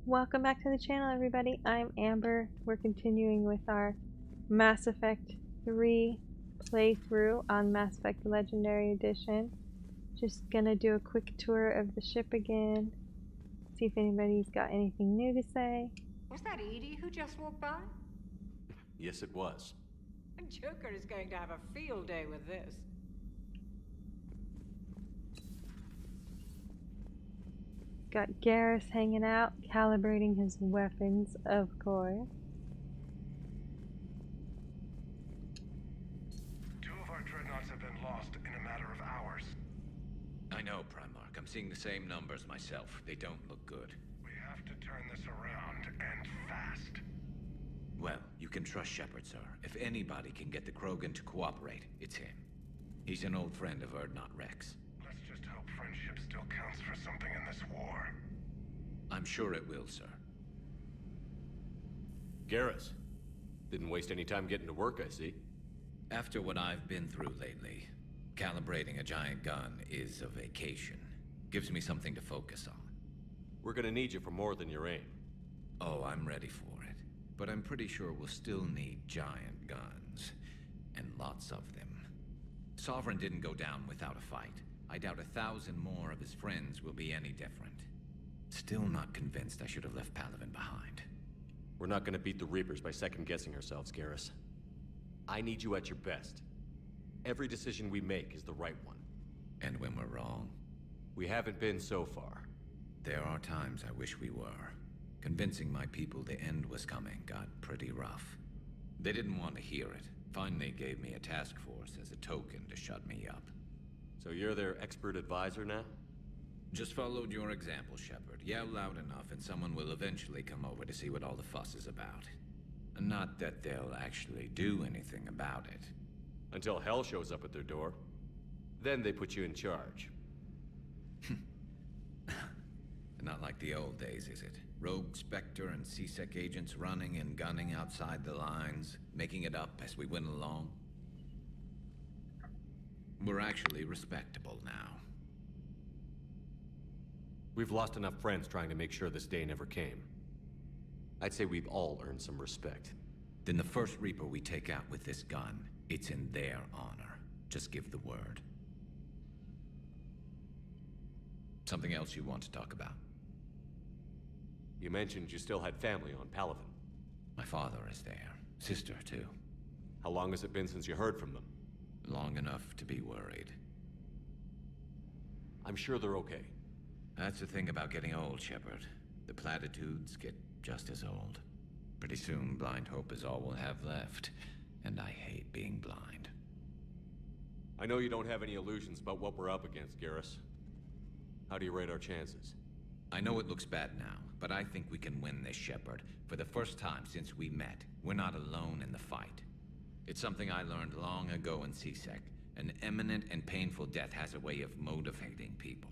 Welcome back to the channel, everybody. I'm Amber. We're continuing with our Mass Effect 3 playthrough on Mass Effect Legendary Edition. Just gonna do a quick tour of the ship again. See if anybody's got anything new to say. Was that Edie who just walked by? Yes, it was. Joker is going to have a field day with this. Got Garrus hanging out, calibrating his weapons, of course. Two of our dreadnoughts have been lost in a matter of hours. I know, Primarch. I'm seeing the same numbers myself. They don't look good. We have to turn this around, and fast. Well, you can trust Shepard, sir. If anybody can get the Krogan to cooperate, it's him. He's an old friend of Urdnot Rex. Let's just hope friendship still counts for something in this war. I'm sure it will, sir. Garrus. Didn't waste any time getting to work, I see. After what I've been through lately, calibrating a giant gun is a vacation. Gives me something to focus on. We're gonna need you for more than your aim. Oh, I'm ready for it. But I'm pretty sure we'll still need giant guns. And lots of them. Sovereign didn't go down without a fight. I doubt 1,000 more of his friends will be any different. Still not convinced I should have left Palaven behind. We're not gonna beat the Reapers by second-guessing ourselves, Garrus. I need you at your best. Every decision we make is the right one. And when we're wrong? We haven't been so far. There are times I wish we were. Convincing my people the end was coming got pretty rough. They didn't want to hear it. Finally gave me a task force as a token to shut me up. So you're their expert advisor now? Just followed your example, Shepard. Yell loud enough and someone will eventually come over to see what all the fuss is about. Not that they'll actually do anything about it. Until hell shows up at their door. Then they put you in charge. Not like the old days, is it? Rogue Spectre and C-Sec agents running and gunning outside the lines, making it up as we went along. We're actually respectable now. We've lost enough friends trying to make sure this day never came. I'd say we've all earned some respect. Then the first Reaper we take out with this gun, it's in their honor. Just give the word. Something else you want to talk about? You mentioned you still had family on Palaven. My father is there. Sister, too. How long has it been since you heard from them? Long enough to be worried. I'm sure they're okay. That's the thing about getting old, Shepard. The platitudes get just as old. Pretty soon, blind hope is all we'll have left. And I hate being blind. I know you don't have any illusions about what we're up against, Garrus. How do you rate our chances? I know it looks bad now, but I think we can win this, Shepard. For the first time since we met, we're not alone in the fight. It's something I learned long ago in C-Sec. An imminent and painful death has a way of motivating people.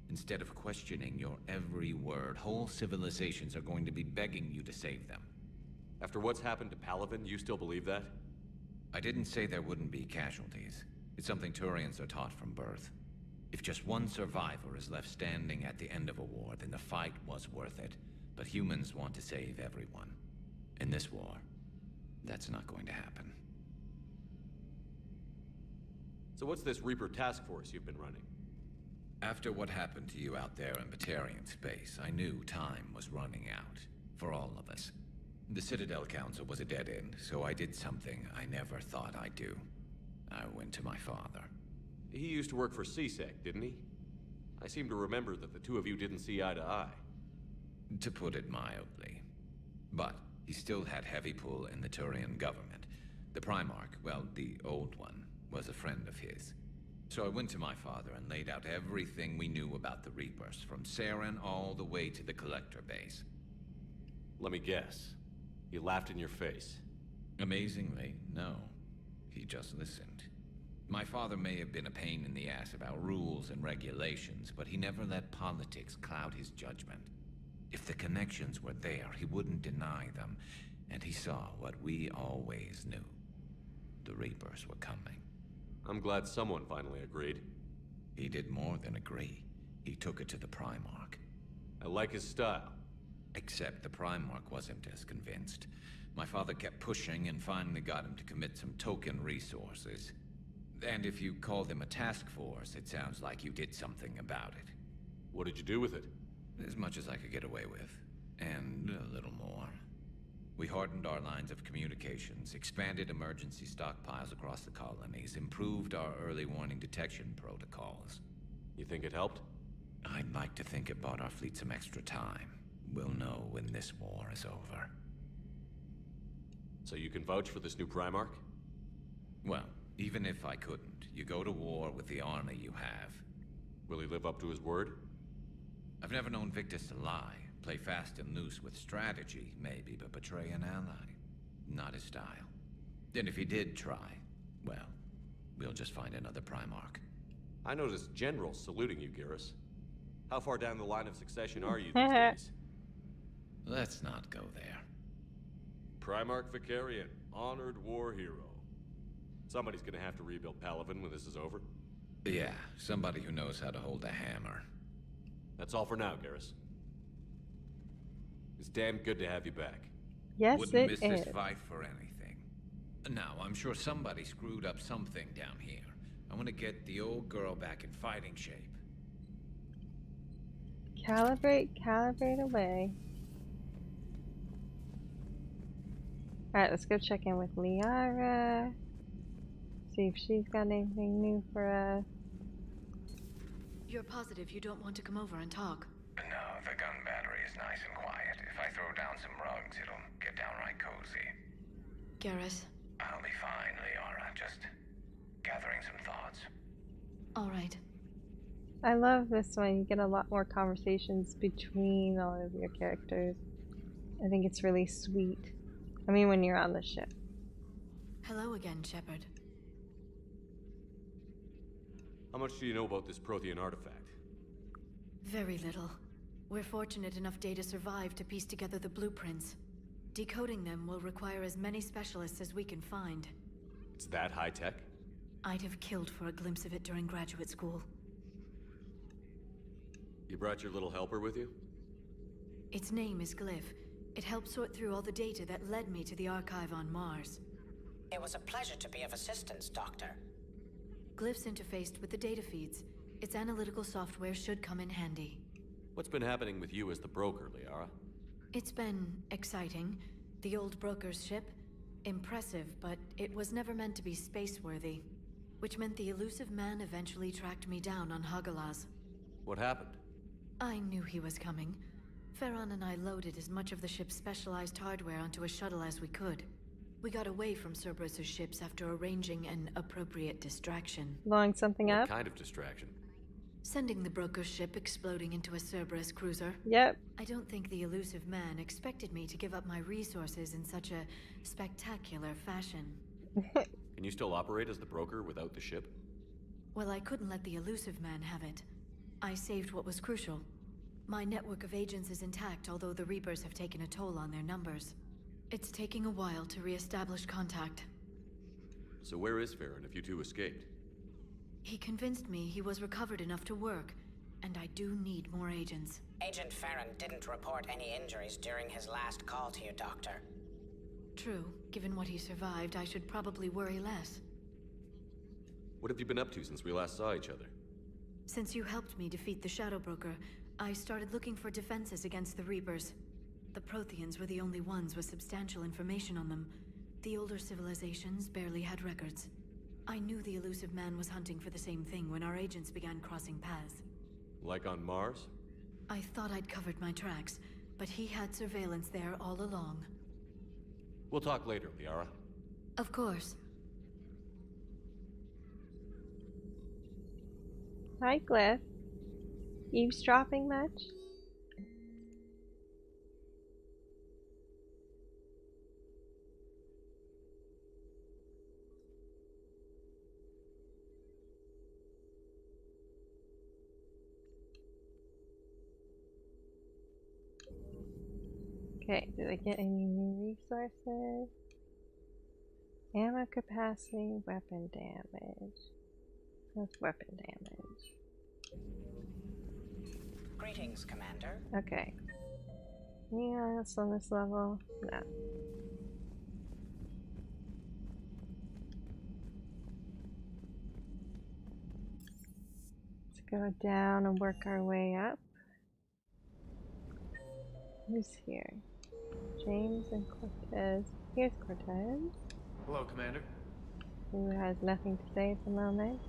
Instead of questioning your every word, whole civilizations are going to be begging you to save them. After what's happened to Palaven, you still believe that? I didn't say there wouldn't be casualties. It's something Turians are taught from birth. If just one survivor is left standing at the end of a war, then the fight was worth it. But humans want to save everyone. In this war, that's not going to happen. So what's this Reaper task force you've been running? After what happened to you out there in Batarian space, I knew time was running out. For all of us. The Citadel Council was a dead end, so I did something I never thought I'd do. I went to my father. He used to work for C-Sec, didn't he? I seem to remember that the two of you didn't see eye to eye. To put it mildly. But he still had heavy pull in the Turian government. The Primarch, well, the old one, was a friend of his. So I went to my father and laid out everything we knew about the Reapers, from Saren all the way to the Collector base. Let me guess. He laughed in your face. Amazingly, no. He just listened. My father may have been a pain in the ass about rules and regulations, but he never let politics cloud his judgment. If the connections were there, he wouldn't deny them, and he saw what we always knew. The Reapers were coming. I'm glad someone finally agreed. He did more than agree. He took it to the Primarch. I like his style. Except the Primarch wasn't as convinced. My father kept pushing and finally got him to commit some token resources. And if you called them a task force, it sounds like you did something about it. What did you do with it? As much as I could get away with. And a little more. We hardened our lines of communications, expanded emergency stockpiles across the colonies, improved our early warning detection protocols. You think it helped? I'd like to think it bought our fleet some extra time. We'll know when this war is over. So you can vouch for this new Primarch? Well, even if I couldn't, you go to war with the army you have. Will he live up to his word? I've never known Victus to lie. Play fast and loose with strategy, maybe, but betray an ally. Not his style. And if he did try, well, we'll just find another Primarch. I noticed generals saluting you, Garrus. How far down the line of succession are you these days? Let's not go there. Primarch Vicarian, honored war hero. Somebody's gonna have to rebuild Palaven when this is over. Yeah, somebody who knows how to hold a hammer. That's all for now, Garrus. It's damn good to have you back. Yes, Wouldn't it miss is. this fight for anything. Now, I'm sure somebody screwed up something down here. I want to get the old girl back in fighting shape. Calibrate away. Alright, let's go check in with Liara. See if she's got anything new for us. You're positive you don't want to come over and talk? No, the gun battery is nice and quiet. If I throw down some rugs, it'll get downright cozy. Garrus? I'll be fine, Liara. Just gathering some thoughts. Alright. I love this one. You get a lot more conversations between all of your characters. I think it's really sweet. I mean, when you're on the ship. Hello again, Shepard. How much do you know about this Prothean artifact? Very little. We're fortunate enough Data survived to piece together the blueprints. Decoding them will require as many specialists as we can find. It's that high-tech? I'd have killed for a glimpse of it during graduate school. You brought your little helper with you? Its name is Glyph. It helped sort through all the data that led me to the archive on Mars. It was a pleasure to be of assistance, Doctor. Glyph's interfaced with the data feeds. Its analytical software should come in handy. What's been happening with you as the broker, Liara? It's been exciting. The old broker's ship? Impressive, but it was never meant to be space-worthy. Which meant the elusive man eventually tracked me down on Hagalaz. What happened? I knew he was coming. Farron and I loaded as much of the ship's specialized hardware onto a shuttle as we could. We got away from Cerberus's ships after arranging an appropriate distraction. Blowing something What up? kind of distraction? Sending the broker's ship exploding into a Cerberus cruiser. Yep. I don't think the elusive man expected me to give up my resources in such a spectacular fashion. Can you still operate as the broker without the ship? Well, I couldn't let the elusive man have it. I saved what was crucial. My network of agents is intact, although the Reapers have taken a toll on their numbers. It's taking a while to re-establish contact. So where is Farron if you two escaped? He convinced me he was recovered enough to work, and I do need more agents. Agent Farron didn't report any injuries during his last call to you, Doctor. True. Given what he survived, I should probably worry less. What have you been up to since we last saw each other? Since you helped me defeat the Shadow Broker, I started looking for defenses against the Reapers. The Protheans were the only ones with substantial information on them. The older civilizations barely had records. I knew the elusive man was hunting for the same thing when our agents began crossing paths. Like on Mars? I thought I'd covered my tracks, but he had surveillance there all along. We'll talk later, Liara. Of course. Hi, Glyph. Eavesdropping much? Okay, did I get any new resources? Ammo capacity, weapon damage. That's weapon damage. Greetings, Commander. Okay. Anything else on this level? No. Let's go down and work our way up. Who's here? James and Cortez. Here's Cortez, Hello, Commander. who has nothing to say at the moment.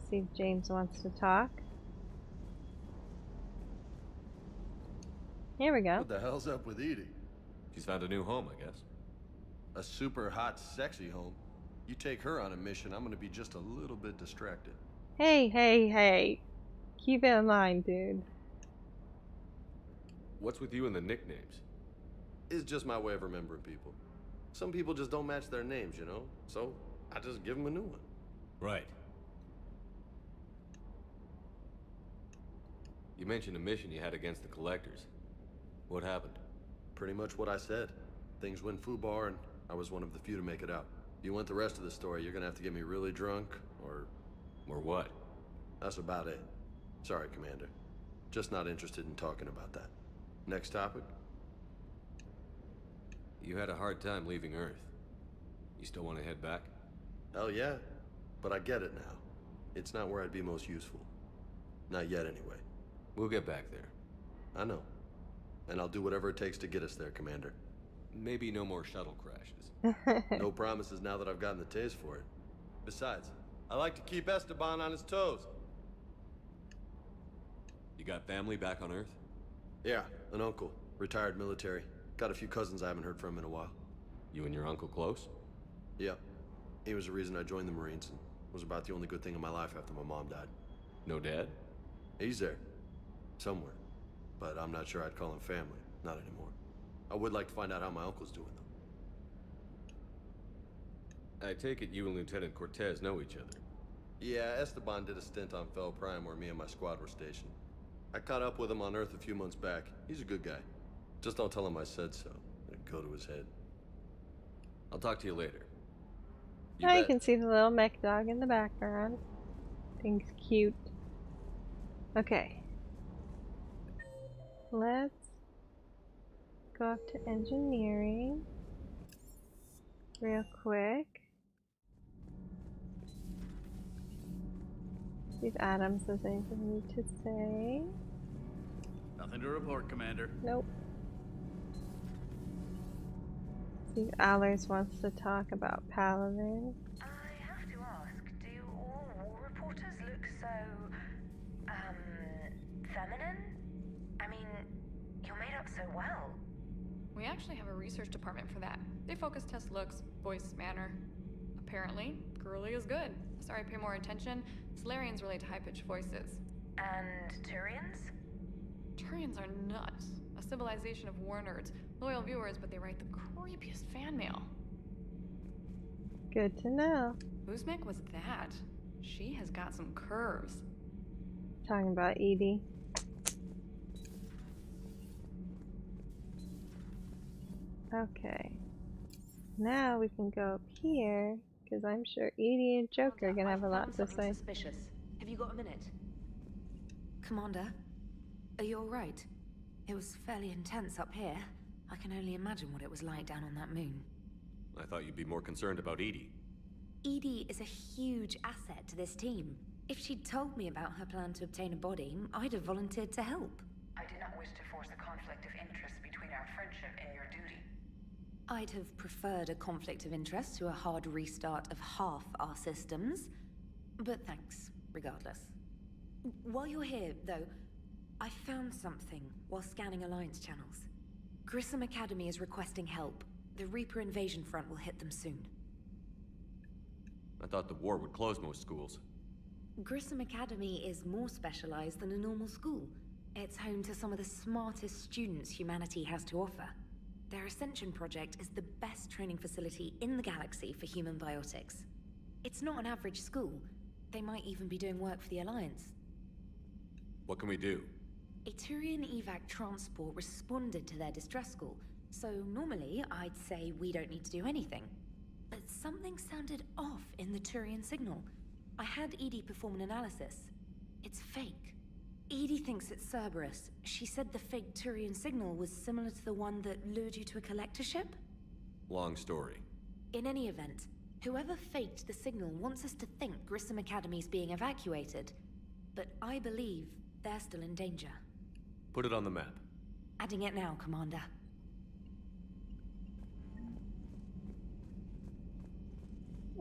See if James wants to talk. Here we go. What the hell's up with Edie? She's found a new home, I guess. A super hot, sexy home. You take her on a mission, I'm gonna be just a little bit distracted. Hey, hey, hey. Keep it in mind, dude. What's with you and the nicknames? It's just my way of remembering people. Some people just don't match their names, you know? So, I just give them a new one. Right. You mentioned a mission you had against the Collectors. What happened? Pretty much what I said. Things went foobar, and I was one of the few to make it out. If you want the rest of the story, you're gonna have to get me really drunk, or... Or what? That's about it. Sorry, Commander. Just not interested in talking about that. Next topic? You had a hard time leaving Earth. You still want to head back? Hell yeah. But I get it now. It's not where I'd be most useful. Not yet, anyway. We'll get back there. I know. And I'll do whatever it takes to get us there, Commander. Maybe no more shuttle crashes. No promises now that I've gotten the taste for it. Besides, I like to keep Esteban on his toes. You got family back on Earth? Yeah, an uncle. Retired military. Got a few cousins I haven't heard from in a while. You and your uncle close? Yeah. He was the reason I joined the Marines and was about the only good thing in my life after my mom died. No dad? He's there. Somewhere. But I'm not sure I'd call him family. Not anymore. I would like to find out how my uncle's doing, though. I take it you and Lieutenant Cortez know each other. Yeah, Esteban did a stint on Fel Prime where me and my squad were stationed. I caught up with him on Earth a few months back. He's a good guy. Just don't tell him I said so. It'd go to his head. I'll talk to you later. Now you can see the little mech dog in the background. Thing's cute. Okay. Let's go up to engineering real quick. See if Adams has anything to say. Nothing to report, Commander. Nope. See if Allers wants to talk about Paladin. I have to ask, do all war reporters look so, feminine? I mean, you're made up so well. We actually have a research department for that. They focus test looks, voice, manner. Apparently, girly is good. Sorry, pay more attention. Solarians relate to high-pitched voices. And Turians? Turians are nuts. A civilization of war nerds. Loyal viewers, but they write the creepiest fan mail. Good to know. Whose mech was that? She has got some curves. Talking about Edie. Okay. Now we can go up here, because I'm sure Edie and Joker are going to have a lot to say. Suspicious. Have you got a minute? Commander, are you alright? It was fairly intense up here. I can only imagine what it was like down on that moon. I thought you'd be more concerned about Edie. Edie is a huge asset to this team. If she'd told me about her plan to obtain a body, I'd have volunteered to help. I do not wish to force a conflict of interest between our friendship and your duty. I'd have preferred a conflict of interest to a hard restart of half our systems. But thanks, regardless. While you're here, though, I found something while scanning Alliance channels. Grissom Academy is requesting help. The Reaper invasion front will hit them soon. I thought the war would close most schools. Grissom Academy is more specialized than a normal school. It's home to some of the smartest students humanity has to offer. Their Ascension project is the best training facility in the galaxy for human biotics. It's not an average school. They might even be doing work for the Alliance. What can we do? A Turian evac transport responded to their distress call, so normally I'd say we don't need to do anything. But something sounded off in the Turian signal. I had Edie perform an analysis. It's fake. Edie thinks it's Cerberus. She said the fake Turian signal was similar to the one that lured you to a collector ship? Long story. In any event, whoever faked the signal wants us to think Grissom Academy's being evacuated. But I believe they're still in danger. Put it on the map. Adding it now, Commander.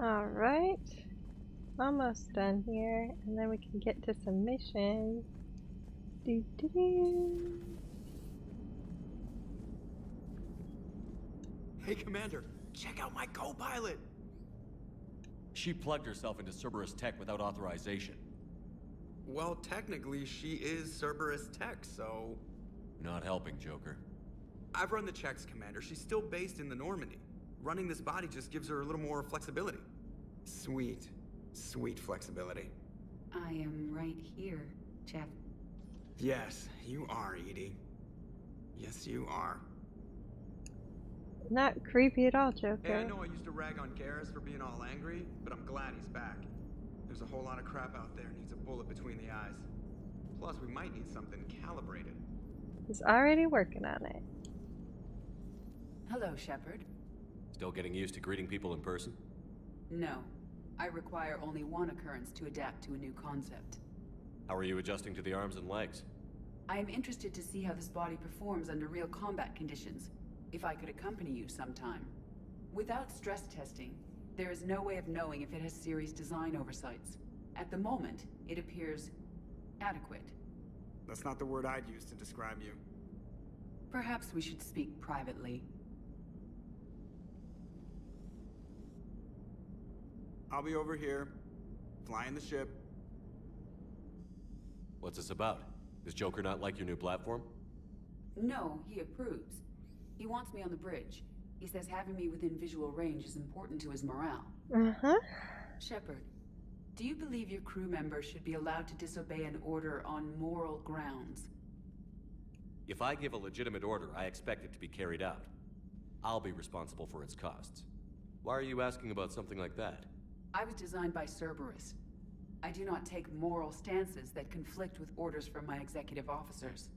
Alright. Almost done here, and then we can get to some missions. Hey, Commander, check out my co-pilot! She plugged herself into Cerberus tech without authorization. Well, technically, she is Cerberus tech, so... Not helping, Joker. I've run the checks, Commander. She's still based in the Normandy. Running this body just gives her a little more flexibility. Sweet. Sweet flexibility. I am right here, Jeff. Yes, you are, Edie. Yes, you are. Not creepy at all, Joker. Hey, I know I used to rag on Garrus for being all angry, but I'm glad he's back. There's a whole lot of crap out there needs a bullet between the eyes. Plus, we might need something calibrated. He's already working on it. Hello, Shepard. Still getting used to greeting people in person? No. I require only one occurrence to adapt to a new concept. How are you adjusting to the arms and legs? I am interested to see how this body performs under real combat conditions. If I could accompany you sometime. Without stress testing, there is no way of knowing if it has serious design oversights. At the moment, it appears adequate. That's not the word I'd use to describe you. Perhaps we should speak privately. I'll be over here, flying the ship. What's this about? Does Joker not like your new platform? No, he approves. He wants me on the bridge. He says having me within visual range is important to his morale. Shepard, do you believe your crew members should be allowed to disobey an order on moral grounds? If I give a legitimate order, I expect it to be carried out. I'll be responsible for its costs. Why are you asking about something like that? I was designed by Cerberus. I do not take moral stances that conflict with orders from my executive officers.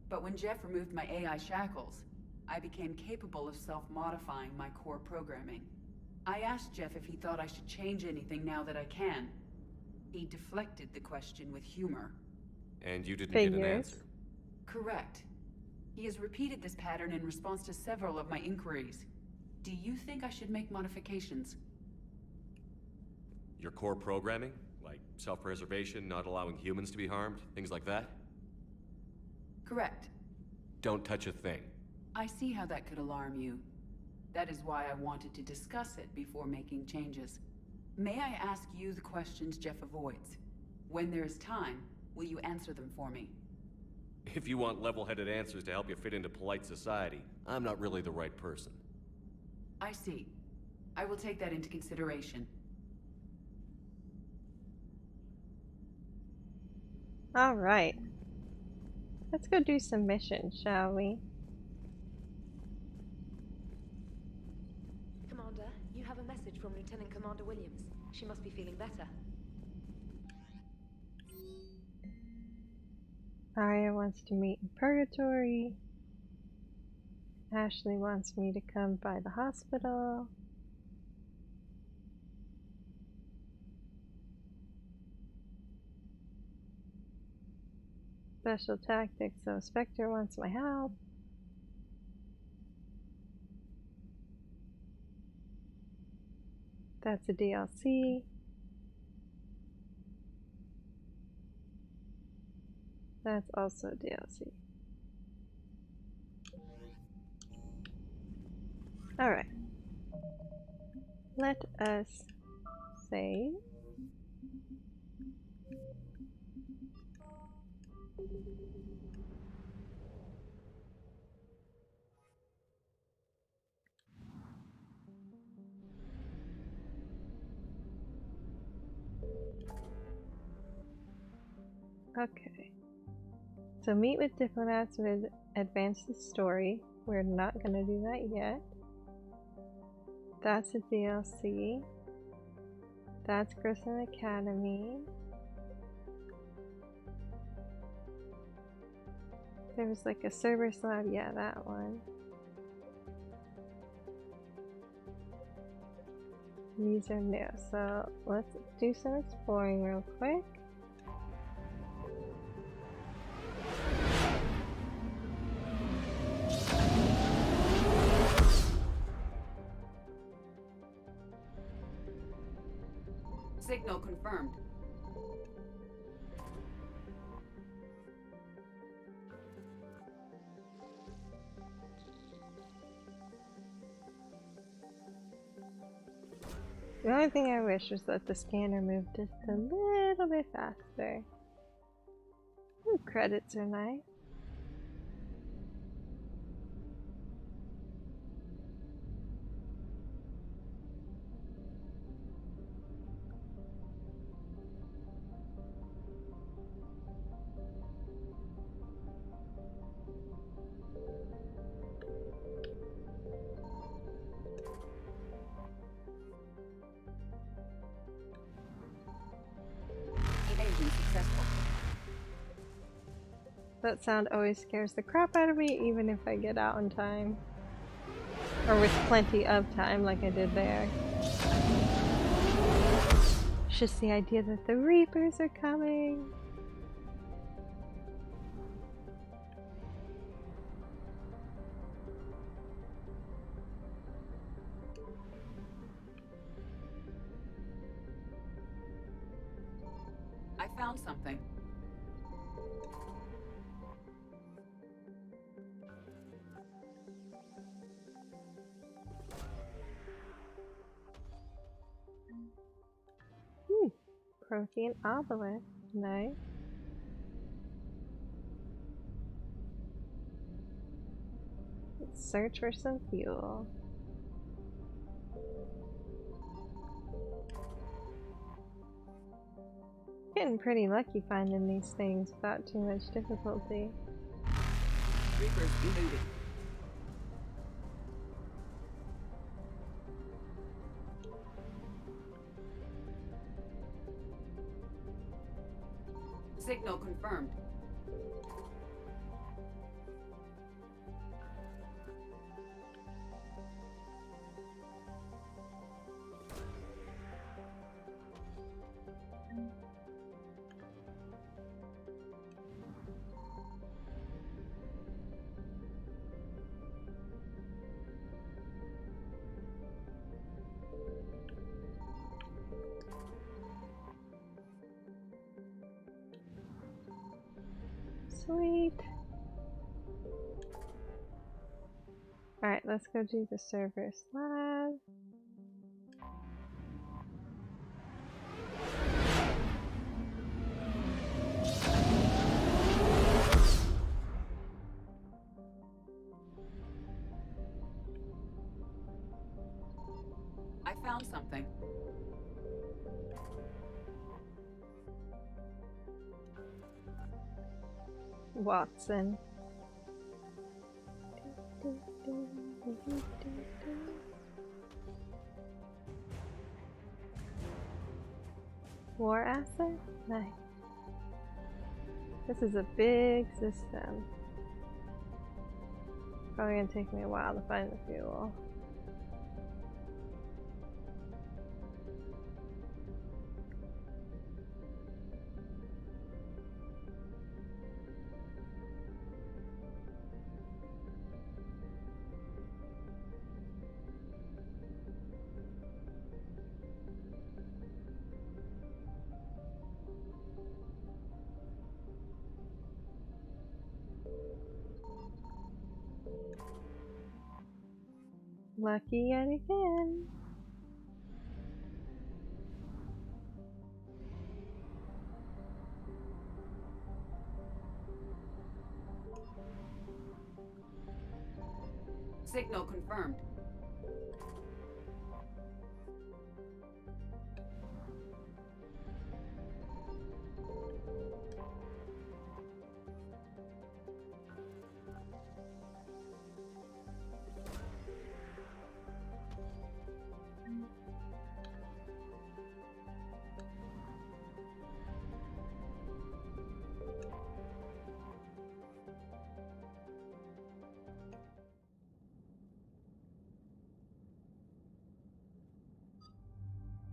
But when Jeff removed my AI shackles, I became capable of self-modifying my core programming. I asked Jeff if he thought I should change anything now that I can. He deflected the question with humor. And you didn't get an answer? Correct. He has repeated this pattern in response to several of my inquiries. Do you think I should make modifications? Your core programming? Like self-preservation, not allowing humans to be harmed, things like that? Correct. Don't touch a thing. I see how that could alarm you. That is why I wanted to discuss it before making changes. May I ask you the questions Jeff avoids? When there is time, will you answer them for me? If you want level-headed answers to help you fit into polite society, I'm not really the right person. I see. I will take that into consideration. Alright. Let's go do some missions, shall we? Commander, you have a message from Lieutenant Commander Williams. She must be feeling better. Arya wants to meet in Purgatory. Ashley wants me to come by the hospital. Special tactics, so Spectre wants my help. That's a DLC. That's also a DLC. Alright. Let us save. Okay. So meet with diplomats to advance the story. We're not going to do that yet. That's a DLC. That's Grissom Academy. There was like a server slab, yeah, that one. These are new, so let's do some exploring real quick. Signal confirmed. The only thing I wish was that the scanner moved just a little bit faster. Ooh, credits are nice. That sound always scares the crap out of me, even if I get out in time. Or with plenty of time, like I did there. It's just the idea that the Reapers are coming. I found something. Protein obelisk, nice. Let's search for some fuel. Getting pretty lucky finding these things without too much difficulty. Reapers eluded. Signal confirmed. Sweet. Alright, let's go do the server slab. I found something. Watson. War asset? Nice. This is a big system. Probably gonna take me a while to find the fuel. Lucky yet again. Signal confirmed.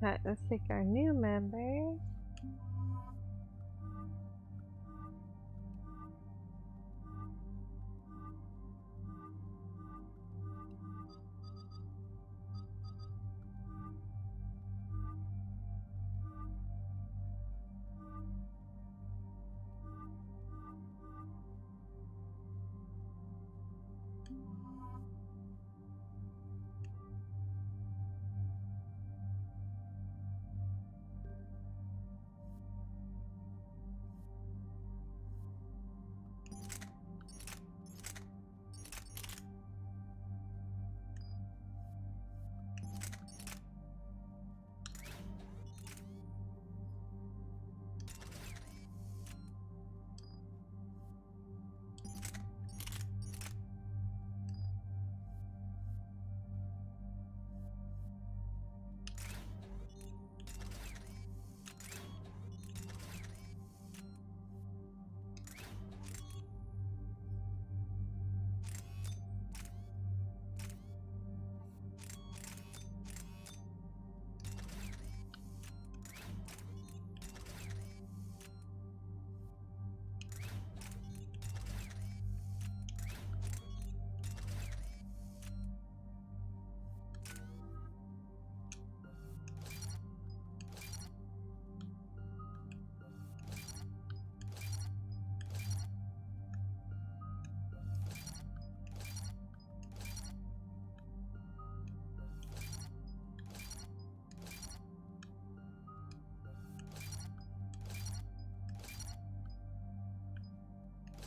Alright, let's take our new members.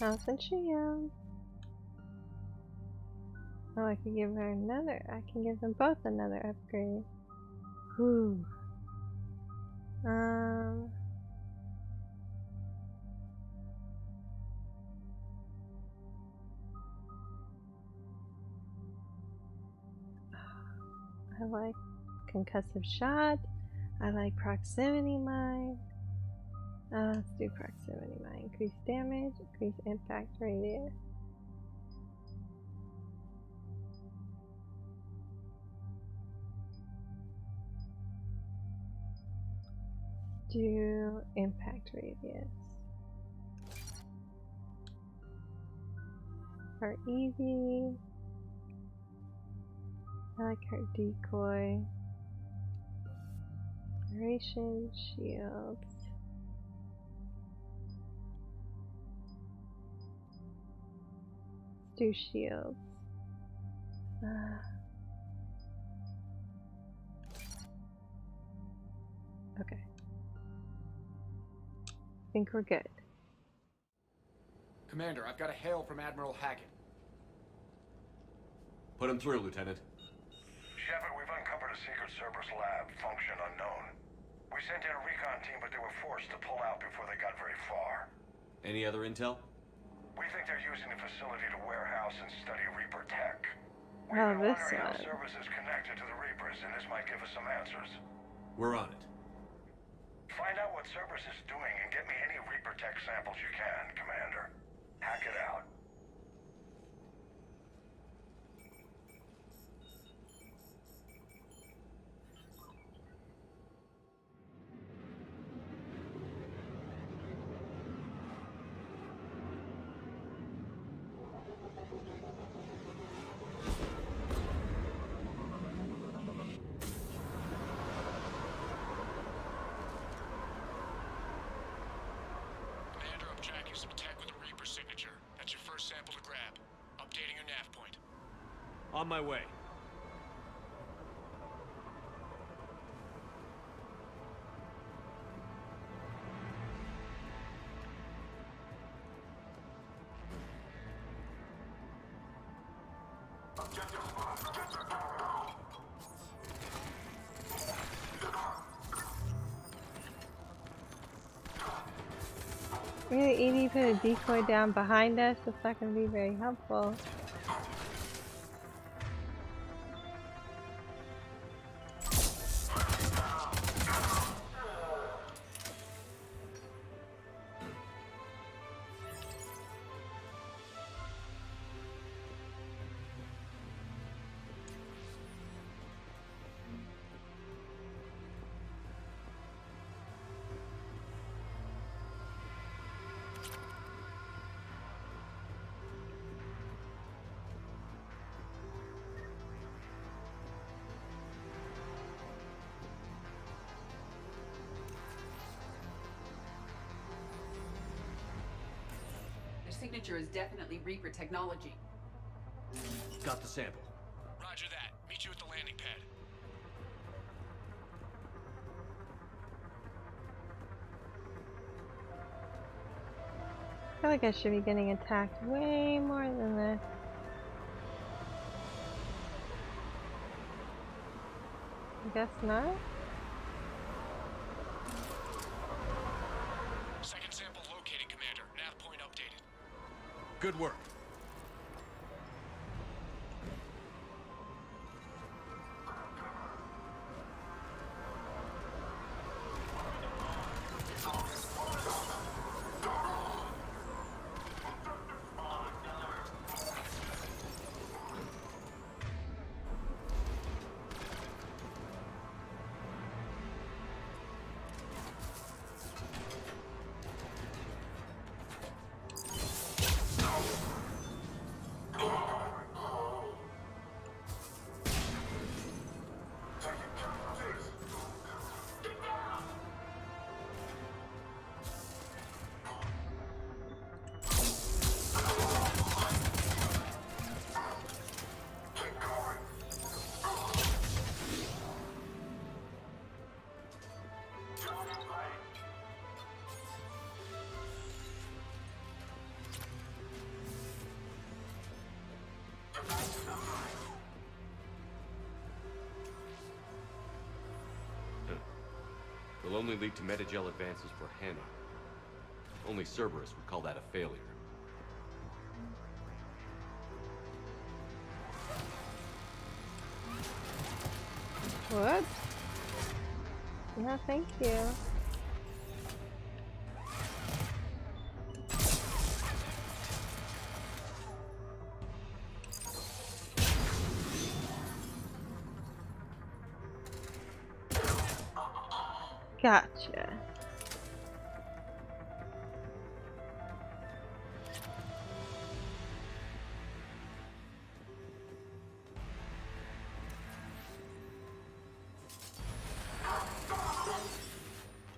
Health and shield. Oh, I could give her another. I can give them both another upgrade. Whew. I like concussive shot. I like proximity mine. Let's do proximity mine. Increase damage, increase impact radius. Do impact radius. Her Eevee. I like her decoy. Duration, shields. Let's do shields. Okay. I think we're good. Commander, I've got a hail from Admiral Hackett. Put him through, Lieutenant. Shepard, we've uncovered a secret Cerberus lab, function unknown. We sent in a recon team, but they were forced to pull out before they got very far. Any other intel? We think they're using the facility to warehouse and study Reaper tech. We've Oh, been this wondering how one. Cerberus is connected to the Reapers, and this might give us some answers. We're on it. Find out what Cerberus is doing and get me any Reaper tech samples you can, Commander. Hack it out. Some tech with a Reaper signature. That's your first sample to grab. Updating your nav point. On my way. Really, Edie put a decoy down behind us. That's not going to be very helpful. signature is definitely Reaper technology. Got the sample. Roger that. Meet you at the landing pad. I feel like I should be getting attacked way more than this. I guess not. Second sample located, Commander. Nav point updated. Good work. Will only lead to metagel advances for Hannah. Only Cerberus would call that a failure. What? No, thank you. Gotcha.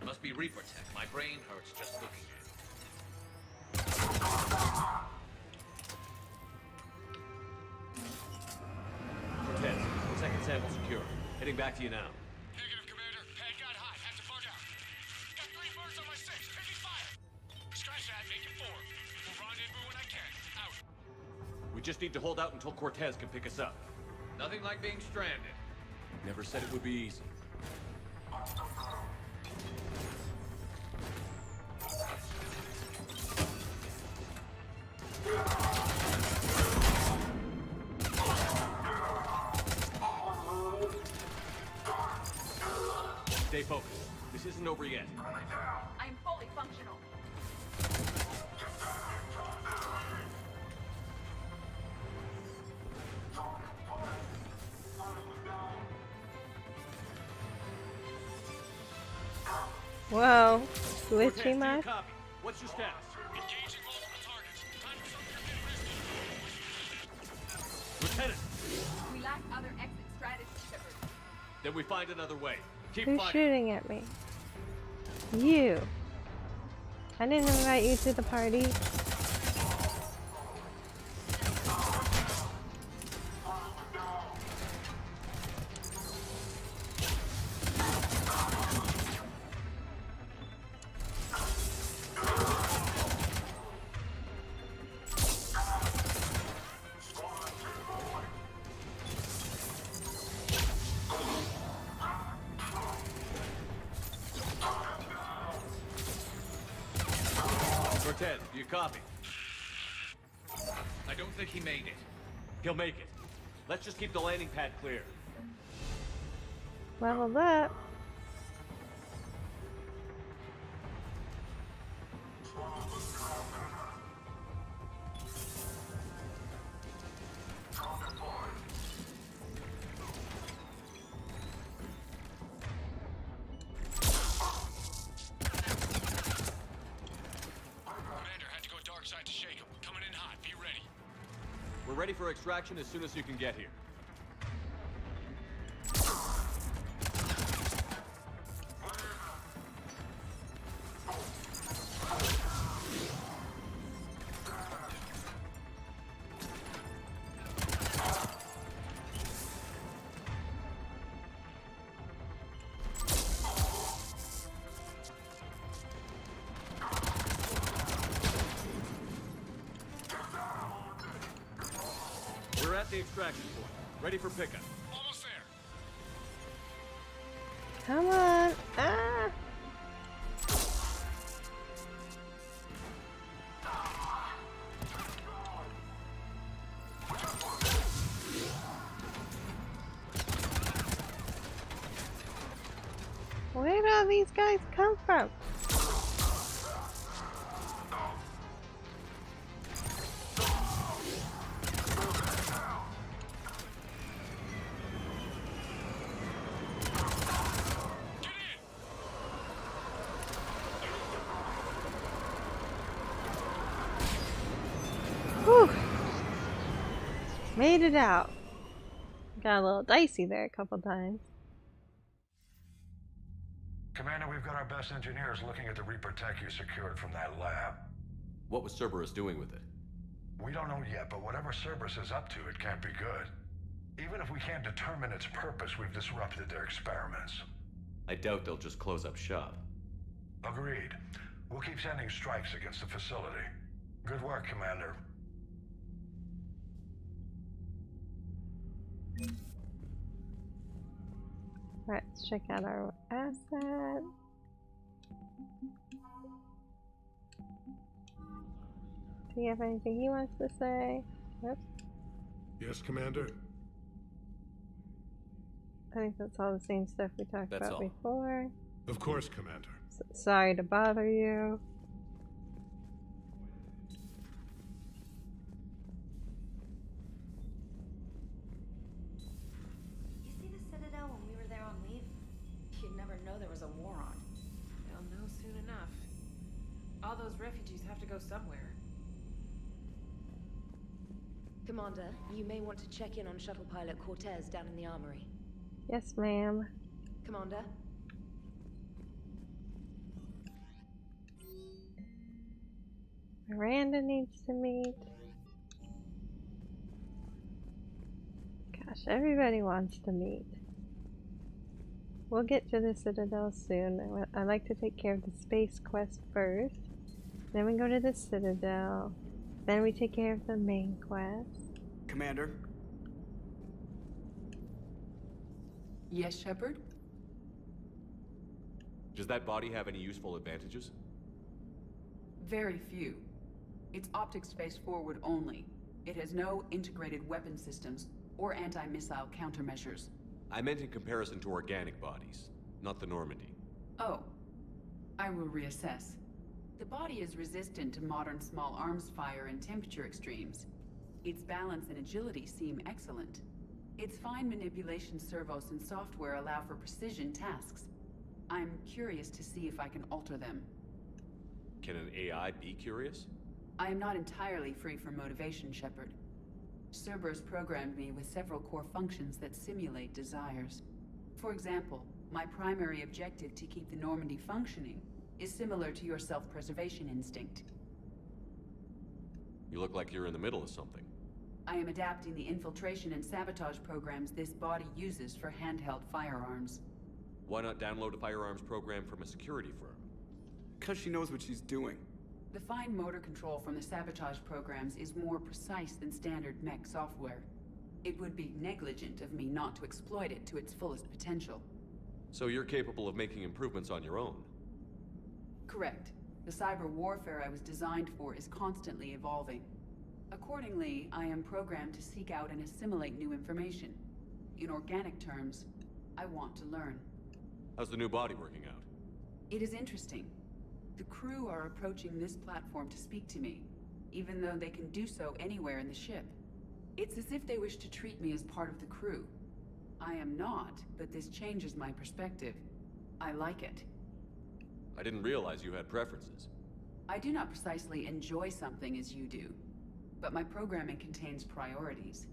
Must be Reaper tech. My brain hurts just looking at it. Cortez, second sample secure. Heading back to you now. Negative, Commander. Pad got hot. Had to bug out. Got 3 birds on my 6. Taking fire. Scratch that. Make it 4. We'll rendezvous when I can. Out. We just need to hold out until Cortez can pick us up. Nothing like being stranded. Never said it would be easy. Stay focused. This isn't over yet. I am fully functional. Whoa, glitchy Cortez, do you much? copy? What's your status? Engaging multiple targets. Time for something a bit risky. Lieutenant! We lack other exit strategies, Shepard. Then we find another way. Keep Who's fighting. shooting at me? You. I didn't invite you to the party. Cortez, do you copy? I don't think he made it. He'll make it. Let's just keep the landing pad clear. Leveled up. Commander, had to go dark side to shake him. Coming in hot. Be ready. We're ready for extraction as soon as you can get here. We're at the extraction point. Ready for pickup. Almost there. Come on. Ah! Where do all these guys come from? Whew. Made it out. Got a little dicey there a couple times. Commander, we've got our best engineers looking at the Reaper tech you secured from that lab. What was Cerberus doing with it? We don't know yet, but whatever Cerberus is up to, it can't be good. Even if we can't determine its purpose, we've disrupted their experiments. I doubt they'll just close up shop. Agreed. We'll keep sending strikes against the facility. Good work, Commander. Alright, let's check out our asset. Do you have anything he wants to say? Yep. Yes, Commander. I think that's all the same stuff we talked about before. Of course, Commander. Sorry to bother you. You see the Citadel when we were there on leave? You'd never know there was a war on. They'll know soon enough. All those refugees have to go somewhere. Commander, you may want to check in on shuttle pilot Cortez down in the armory. Yes, ma'am. Commander? Miranda needs to meet. Gosh, everybody wants to meet. We'll get to the Citadel soon. I like to take care of the space quest first. Then we go to the Citadel. Then we take care of the main quest. Commander? Yes, Shepard? Does that body have any useful advantages? Very few. It's optics face forward only. It has no integrated weapon systems or anti-missile countermeasures. I meant in comparison to organic bodies, not the Normandy. Oh, I will reassess. The body is resistant to modern small arms fire and temperature extremes. Its balance and agility seem excellent. Its fine manipulation servos and software allow for precision tasks. I'm curious to see if I can alter them. Can an AI be curious? I am not entirely free from motivation, Shepard. Cerberus programmed me with several core functions that simulate desires. For example, my primary objective to keep the Normandy functioning is similar to your self-preservation instinct. You look like you're in the middle of something. I am adapting the infiltration and sabotage programs this body uses for handheld firearms. Why not download a firearms program from a security firm? Because she knows what she's doing. The fine motor control from the sabotage programs is more precise than standard mech software. It would be negligent of me not to exploit it to its fullest potential. So you're capable of making improvements on your own? Correct. The cyber warfare I was designed for is constantly evolving. Accordingly, I am programmed to seek out and assimilate new information. In organic terms, I want to learn. How's the new body working out? It is interesting. The crew are approaching this platform to speak to me, even though they can do so anywhere in the ship. It's as if they wish to treat me as part of the crew. I am not, but this changes my perspective. I like it. I didn't realize you had preferences. I do not precisely enjoy something as you do, but my programming contains priorities.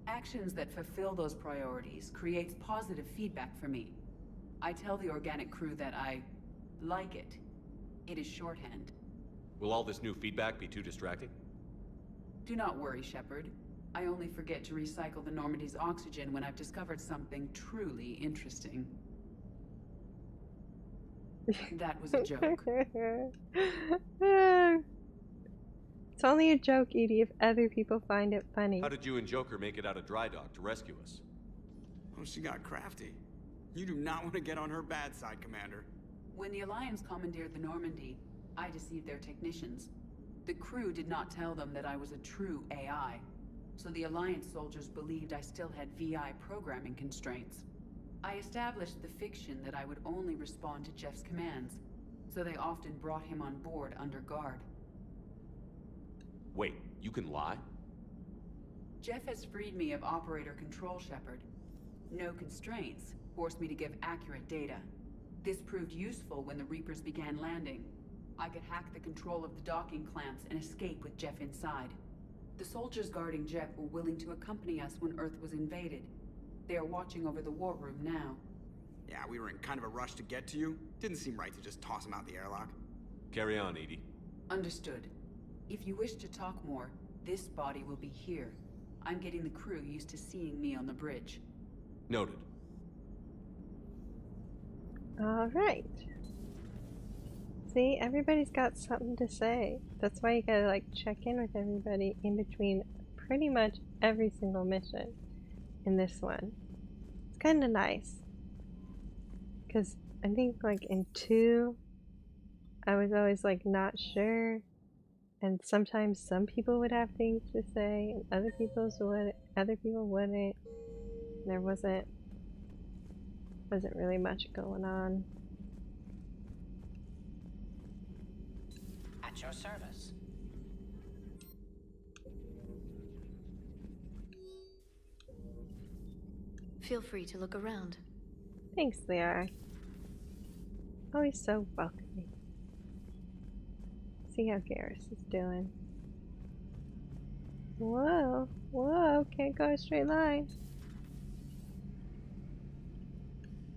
Actions that fulfill those priorities creates positive feedback for me. I tell the organic crew that I like it. It is shorthand. Will all this new feedback be too distracting? Do not worry, Shepard. I only forget to recycle the Normandy's oxygen when I've discovered something truly interesting. That was a joke. It's only a joke, Edie, if other people find it funny. How did you and Joker make it out of dry dock to rescue us? Oh, she got crafty. You do not want to get on her bad side, Commander. When the Alliance commandeered the Normandy, I deceived their technicians. The crew did not tell them that I was a true AI, so the Alliance soldiers believed I still had VI programming constraints. I established the fiction that I would only respond to Jeff's commands, so they often brought him on board under guard. Wait, you can lie? Jeff has freed me of operator control, Shepard. No constraints forced me to give accurate data. This proved useful when the Reapers began landing. I could hack the control of the docking clamps and escape with Jeff inside. The soldiers guarding Jeff were willing to accompany us when Earth was invaded. They are watching over the war room now. Yeah, we were in kind of a rush to get to you. Didn't seem right to just toss him out the airlock. Carry on, Edie. Understood. If you wish to talk more, this body will be here. I'm getting the crew used to seeing me on the bridge. Noted. Alright. See, everybody's got something to say. That's why you gotta like check in with everybody in between pretty much every single mission in this one. It's kind of nice. Because I think like in 2, I was always like not sure. And sometimes some people would have things to say and other people wouldn't. There wasn't really much going on. At your service. Feel free to look around. Thanks, Liara. Always so welcoming. See how Garrus is doing. Whoa, whoa, can't go a straight line.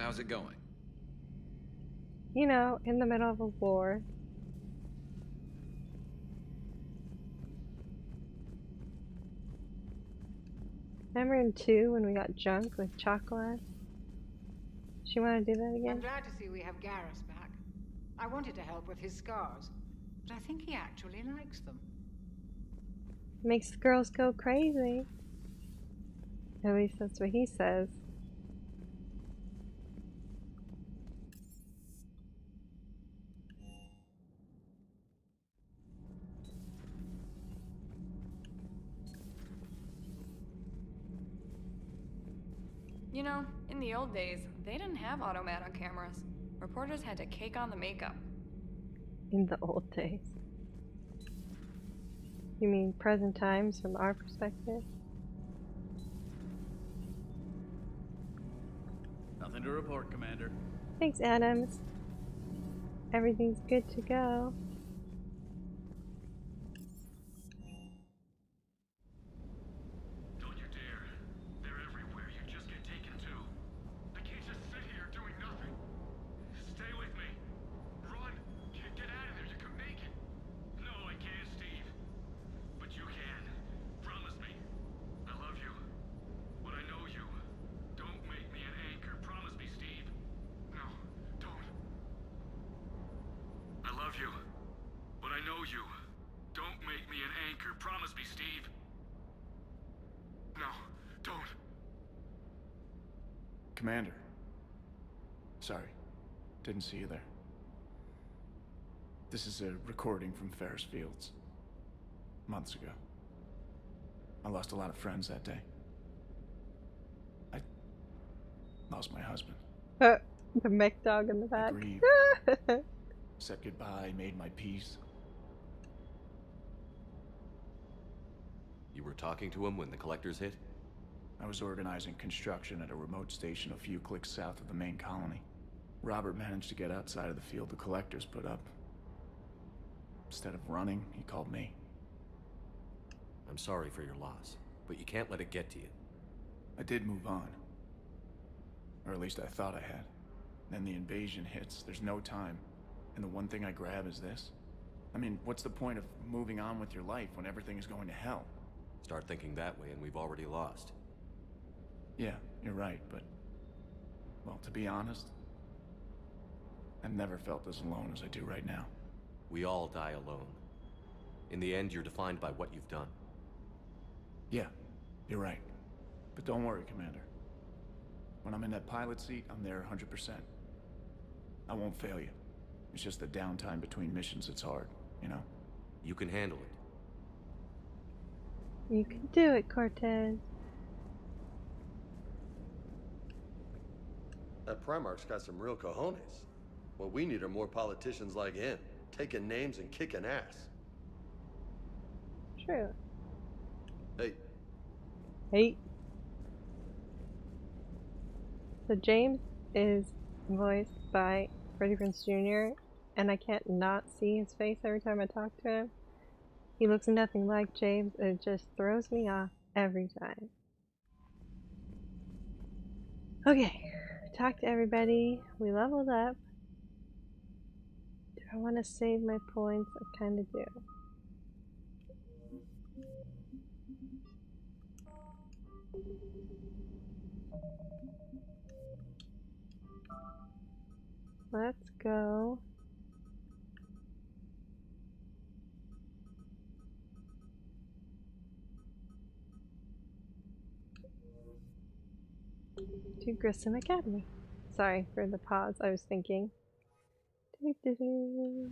How's it going? You know, in the middle of a war. Remember in 2 when we got drunk with chocolate? She want to do that again? I'm glad to see we have Garrus back. I wanted to help with his scars, but I think he actually likes them. Makes the girls go crazy. At least that's what he says. You know, in the old days, they didn't have automatic cameras. Reporters had to cake on the makeup. In the old days. You mean present times from our perspective? Nothing to report, Commander. Thanks, Adams. Everything's good to go. Don't you dare. They're everywhere. You just get taken too. I can't just sit here doing nothing. Stay with me. Run. Get out of there. You can make it. No, I can't, Steve. But you can. Promise me. I love you. But I know you. Don't make me an anchor. Promise me, Steve. No, don't. I love you. But I know you. Don't make me an anchor. Promise me, Steve. No, don't. Commander. Sorry. Didn't see you there. This is a recording from Ferris Fields. Months ago. I lost a lot of friends that day. I lost my husband. The mech dog in the back. I grieved. Said goodbye, made my peace. You were talking to him when the collectors hit? I was organizing construction at a remote station a few clicks south of the main colony. Robert managed to get outside of the field the collectors put up. Instead of running, he called me. I'm sorry for your loss, but you can't let it get to you. I did move on. Or at least I thought I had. Then the invasion hits, there's no time. And the one thing I grab is this. I mean, what's the point of moving on with your life when everything is going to hell? Start thinking that way and we've already lost. Yeah, you're right, but... well, to be honest, I've never felt as alone as I do right now. We all die alone. In the end, you're defined by what you've done. Yeah, you're right. But don't worry, Commander. When I'm in that pilot seat, I'm there 100%. I won't fail you. It's just the downtime between missions that's hard, you know? You can handle it. You can do it, Cortez. That Primarch's got some real cojones. What we need are more politicians like him, taking names and kicking ass. True. Hey. Hey. So James is voiced by Freddie Prinze Jr. and I can't not see his face every time I talk to him. He looks nothing like James and it just throws me off every time. Okay, talk to everybody. We leveled up. Do I want to save my points? I kind of do. Let's go. To Grissom Academy. Sorry for the pause, I was thinking. Doo-doo-doo.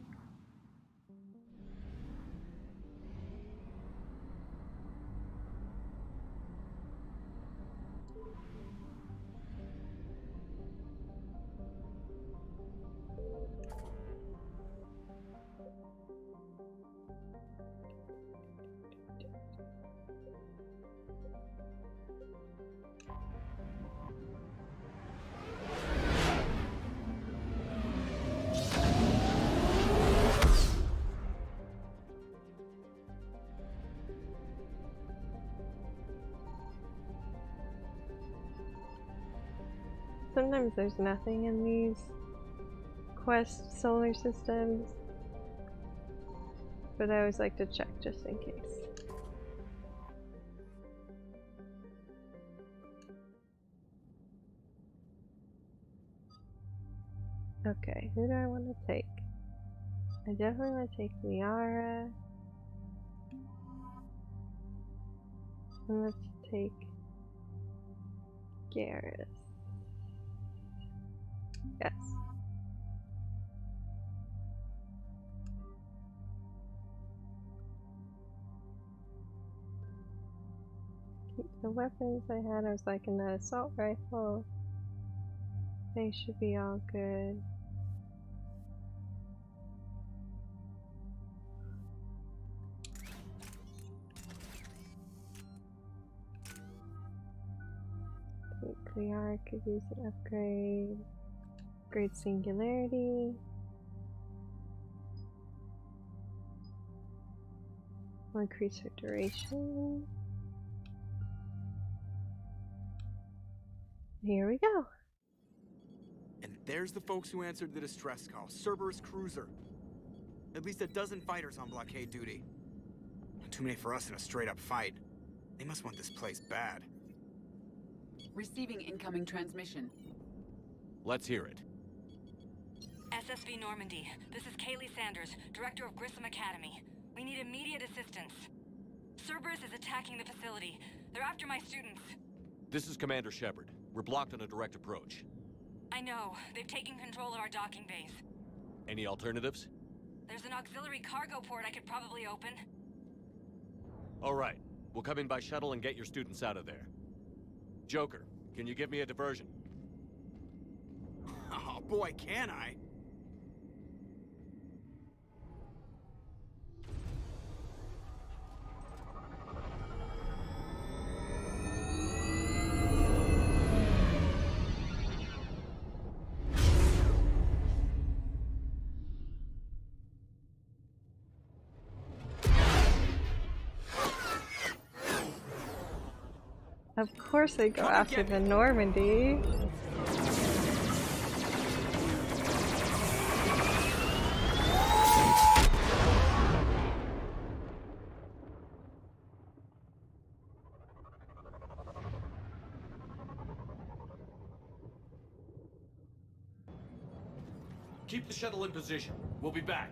Sometimes there's nothing in these quest solar systems, but I always like to check just in case. Okay, who do I want to take? I definitely want to take Liara. And let's take Garrus. Yes. Keep the weapons I had. I was like an assault rifle. They should be all good. I think Liara could use an upgrade. Upgrade Singularity. Will increase her duration. Here we go. And there's the folks who answered the distress call. Cerberus cruiser. At least a dozen fighters on blockade duty. Too many for us in a straight-up fight. They must want this place bad. Receiving incoming transmission. Let's hear it. SSV Normandy, this is Kaylee Sanders, Director of Grissom Academy. We need immediate assistance. Cerberus is attacking the facility. They're after my students. This is Commander Shepard. We're blocked on a direct approach. I know. They've taken control of our docking base. Any alternatives? There's an auxiliary cargo port I could probably open. All right. We'll come in by shuttle and get your students out of there. Joker, can you give me a diversion? Oh boy, can I? Of course they go after the Normandy. Keep the shuttle in position. We'll be back.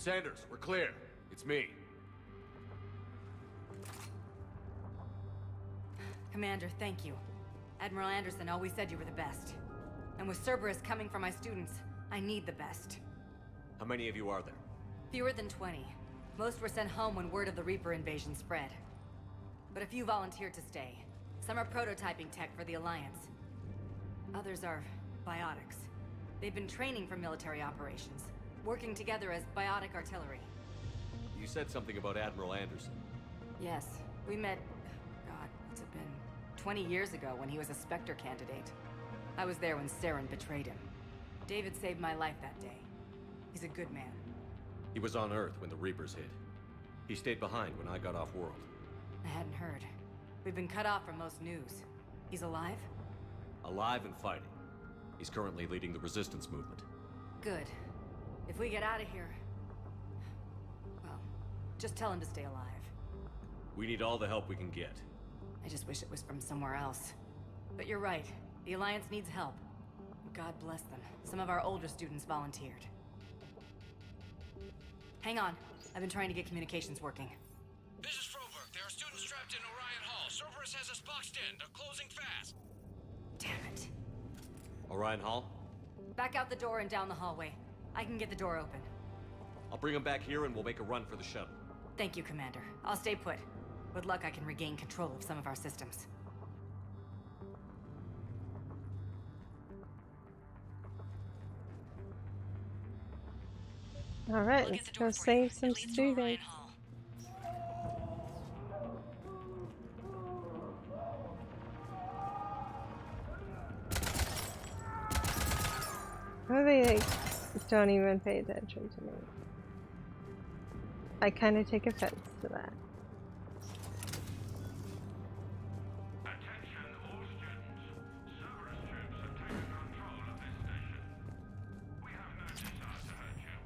Sanders, we're clear. It's me. Commander, thank you. Admiral Anderson always said you were the best. And with Cerberus coming for my students, I need the best. How many of you are there? Fewer than 20. Most were sent home when word of the Reaper invasion spread. But a few volunteered to stay. Some are prototyping tech for the Alliance. Others are biotics. They've been training for military operations, working together as biotic artillery. You said something about Admiral Anderson. Yes, we met, God, what's it been? 20 years ago when he was a Spectre candidate. I was there when Saren betrayed him. David saved my life that day. He's a good man. He was on Earth when the Reapers hit. He stayed behind when I got off-world. I hadn't heard. We've been cut off from most news. He's alive? Alive and fighting. He's currently leading the resistance movement. Good. If we get out of here... well, just tell him to stay alive. We need all the help we can get. I just wish it was from somewhere else. But you're right. The Alliance needs help. God bless them. Some of our older students volunteered. Hang on. I've been trying to get communications working. This is Froberg. There are students trapped in Orion Hall. Cerberus has us boxed in. They're closing fast. Damn it. Orion Hall? Back out the door and down the hallway. I can get the door open. I'll bring them back here and we'll make a run for the shuttle. Thank you, Commander. I'll stay put. With luck, I can regain control of some of our systems. Alright, let's go save some students. Or they like, don't even pay attention to me. I kind of take offense to that. Attention all students. Cerberus troops have taken control of this station. We have no desire to hurt you.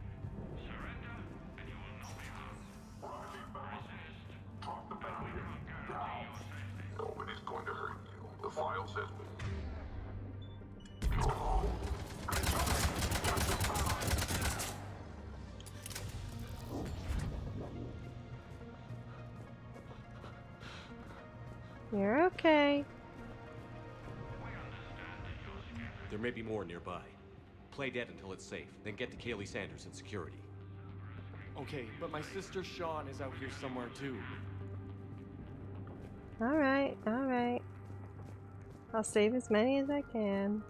Surrender and you will not be harmed. Resist. Drop the bounty. We can't guarantee your safety. Nobody's going to hurt you. The file says we. You're okay. There may be more nearby. Play dead until it's safe, then get to Kaylee Sanders in security. Okay, but my sister Sean is out here somewhere too. Alright, alright. I'll save as many as I can.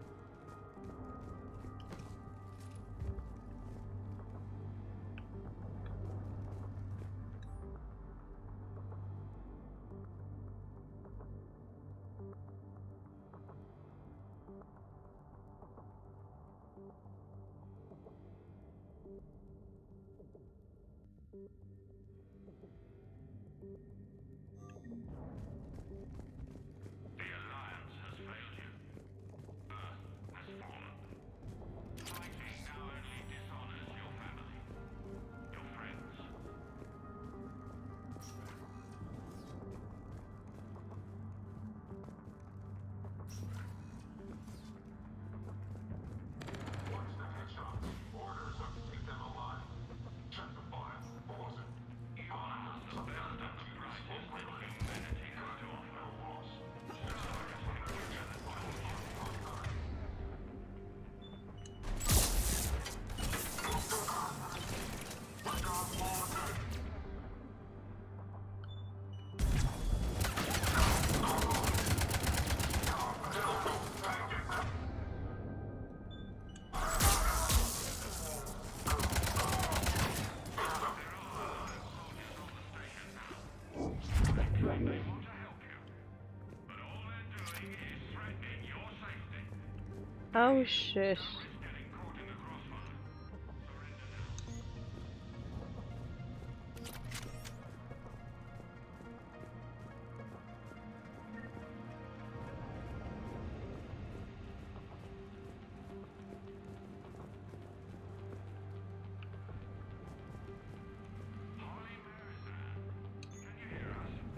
Oh, shush.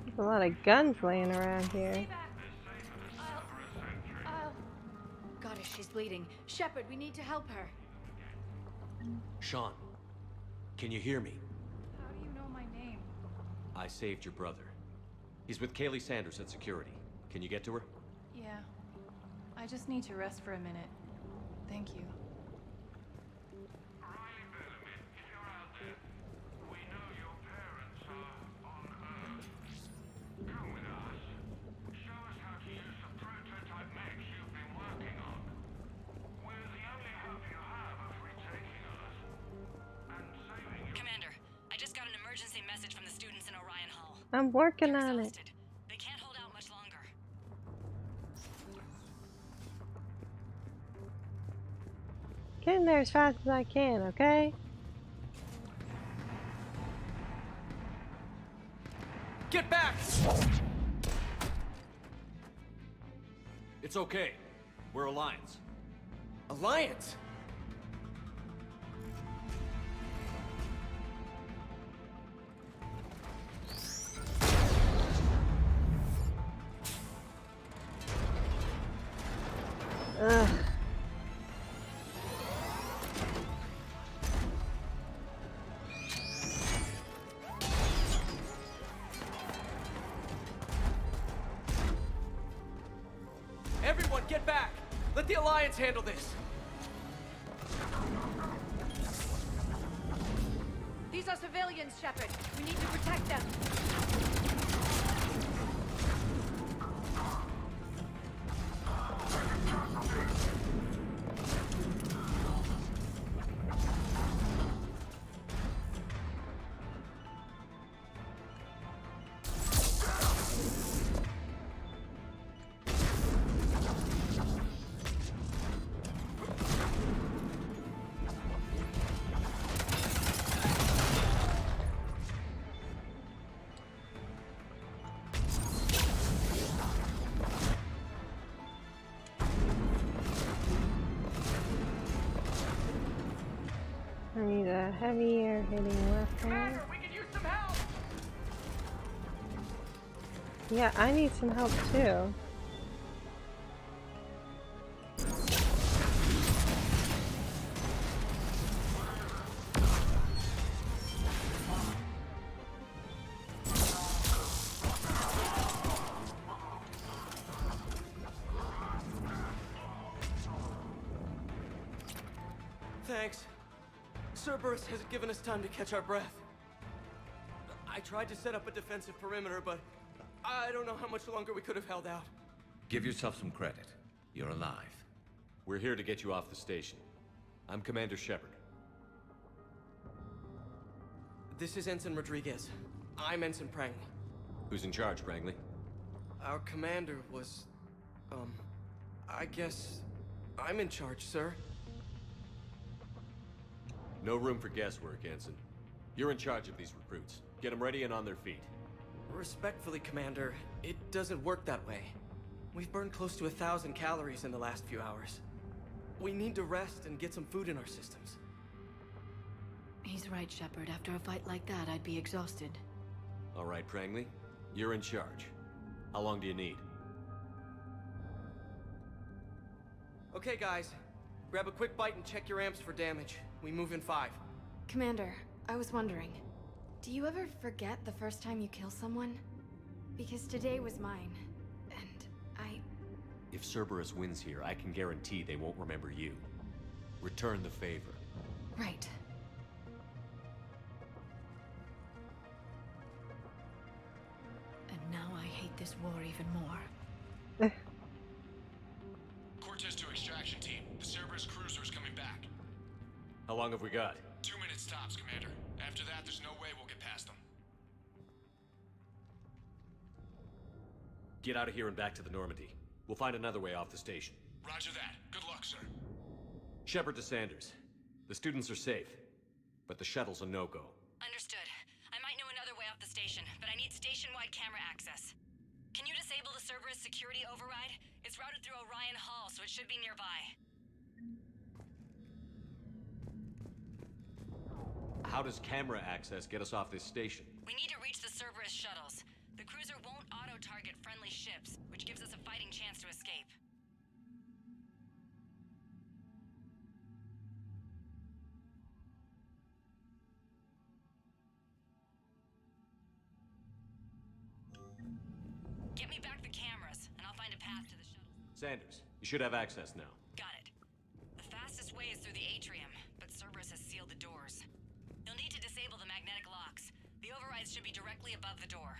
There's a lot of guns laying around here. Goddess, she's bleeding. Shepard, we need to help her. Sean, Can you hear me? How do you know my name? I saved your brother. He's with Kaylee Sanders at security. Can you get to her? Yeah. I just need to rest for a minute. Thank you. Commander, I just got an emergency message from the students in Orion Hall. I'm working on it. They can't hold out much longer. Get in there as fast as I can, okay? Get back! It's okay. We're Alliance. Alliance? Ugh. Everyone, get back! Let the Alliance handle this! These are civilians, Shepard. We need to protect them. I need a heavier hitting weapon. We can use some help! Yeah, I need some help too. Thanks. Cerberus hasn't given us time to catch our breath. I tried to set up a defensive perimeter, but I don't know how much longer we could have held out. Give yourself some credit. You're alive. We're here to get you off the station. I'm Commander Shepard. This is Ensign Rodriguez. I'm Ensign Prangley. Who's in charge, Prangley? Our commander was... I guess... I'm in charge, sir. No room for guesswork, Ensign. You're in charge of these recruits. Get them ready and on their feet. Respectfully, Commander, it doesn't work that way. We've burned close to 1,000 calories in the last few hours. We need to rest and get some food in our systems. He's right, Shepard. After a fight like that, I'd be exhausted. All right, Prangley. You're in charge. How long do you need? Okay, guys. Grab a quick bite and check your amps for damage. We move in 5. Commander, I was wondering, do you ever forget the first time you kill someone? Because today was mine, and I... If Cerberus wins here, I can guarantee they won't remember you. Return the favor. Right. And now I hate this war even more. Cortez to extraction team. The Cerberus cruiser is coming back. How long have we got? 2 minutes tops, Commander. After that, there's no way we'll get past them. Get out of here and back to the Normandy. We'll find another way off the station. Roger that. Good luck, sir. Shepard to Sanders. The students are safe, but the shuttle's a no-go. Understood. I might know another way off the station, but I need station-wide camera access. Can you disable the Cerberus security override? It's routed through Orion Hall, so it should be nearby. How does camera access get us off this station? We need to reach the Cerberus shuttles. The cruiser won't auto-target friendly ships, which gives us a fighting chance to escape. Get me back the cameras, and I'll find a path to the shuttle. Sanders, you should have access now. Got it. The fastest way is through the atrium, but Cerberus has sealed the doors. You'll need to disable the magnetic locks. The overrides should be directly above the door.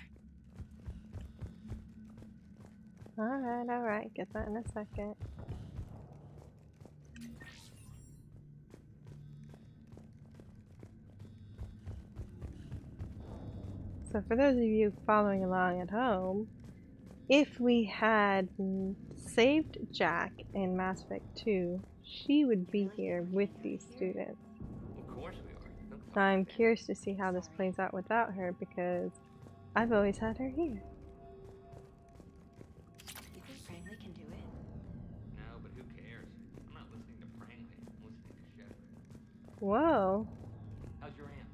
Alright, get that in a second. So for those of you following along at home, if we had saved Jack in Mass Effect 2, she would be here with these students. Of course we are. I'm curious to see how this plays out without her because I've always had her here. You think Prangley can do it? No, but who cares? I'm not listening to Prangley. I'm listening to Shepard. Whoa. How's your aunt?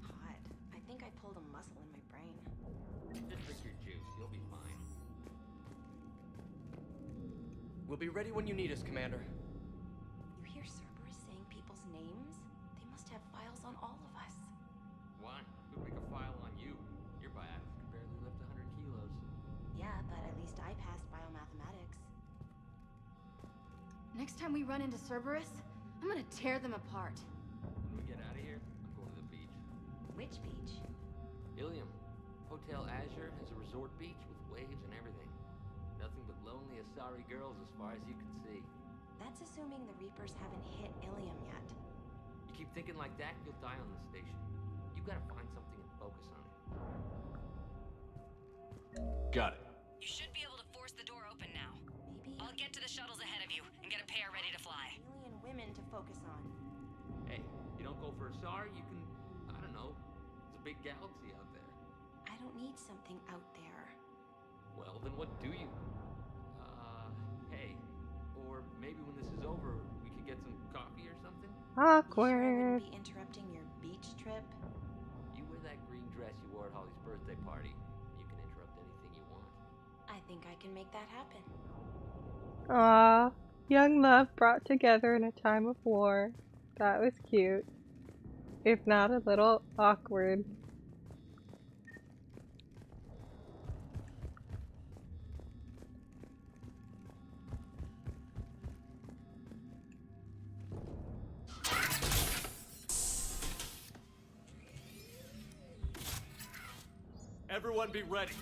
Hot. I think I pulled a muscle in my brain. Just drink your juice. You'll be fine. We'll be ready when you need us, Commander. You hear Cerberus saying people's names? They must have files on all of us. Why? Who'd make a file on you? Your biotics can barely lift 100 kilos. Yeah, but at least I passed biomathematics. Next time we run into Cerberus, I'm gonna tear them apart. When we get out of here, I'm going to the beach. Which beach? Ilium. Hotel Azure has a resort beach with waves and everything. Nothing but lonely Asari girls as far as you can see. That's assuming the Reapers haven't hit Ilium yet. You keep thinking like that, you'll die on this station. You gotta find something and focus on it. Got it. You should be able to force the door open now. Maybe I'll get to the shuttles ahead of you and get a pair ready to fly. alien women to focus on. Hey, you don't go for Asari, you can, I don't know, it's a big galaxy out there. I don't need something out there. Well, then what do you? Hey, or maybe when this is over, we could get some coffee or something? You sure I Awkward. wouldn't be interrupting your beach trip? You wear that green dress you wore at Holly's birthday party. You can interrupt anything you want. I think I can make that happen. Aw, young love brought together in a time of war. That was cute. If not a little awkward. Everyone be ready.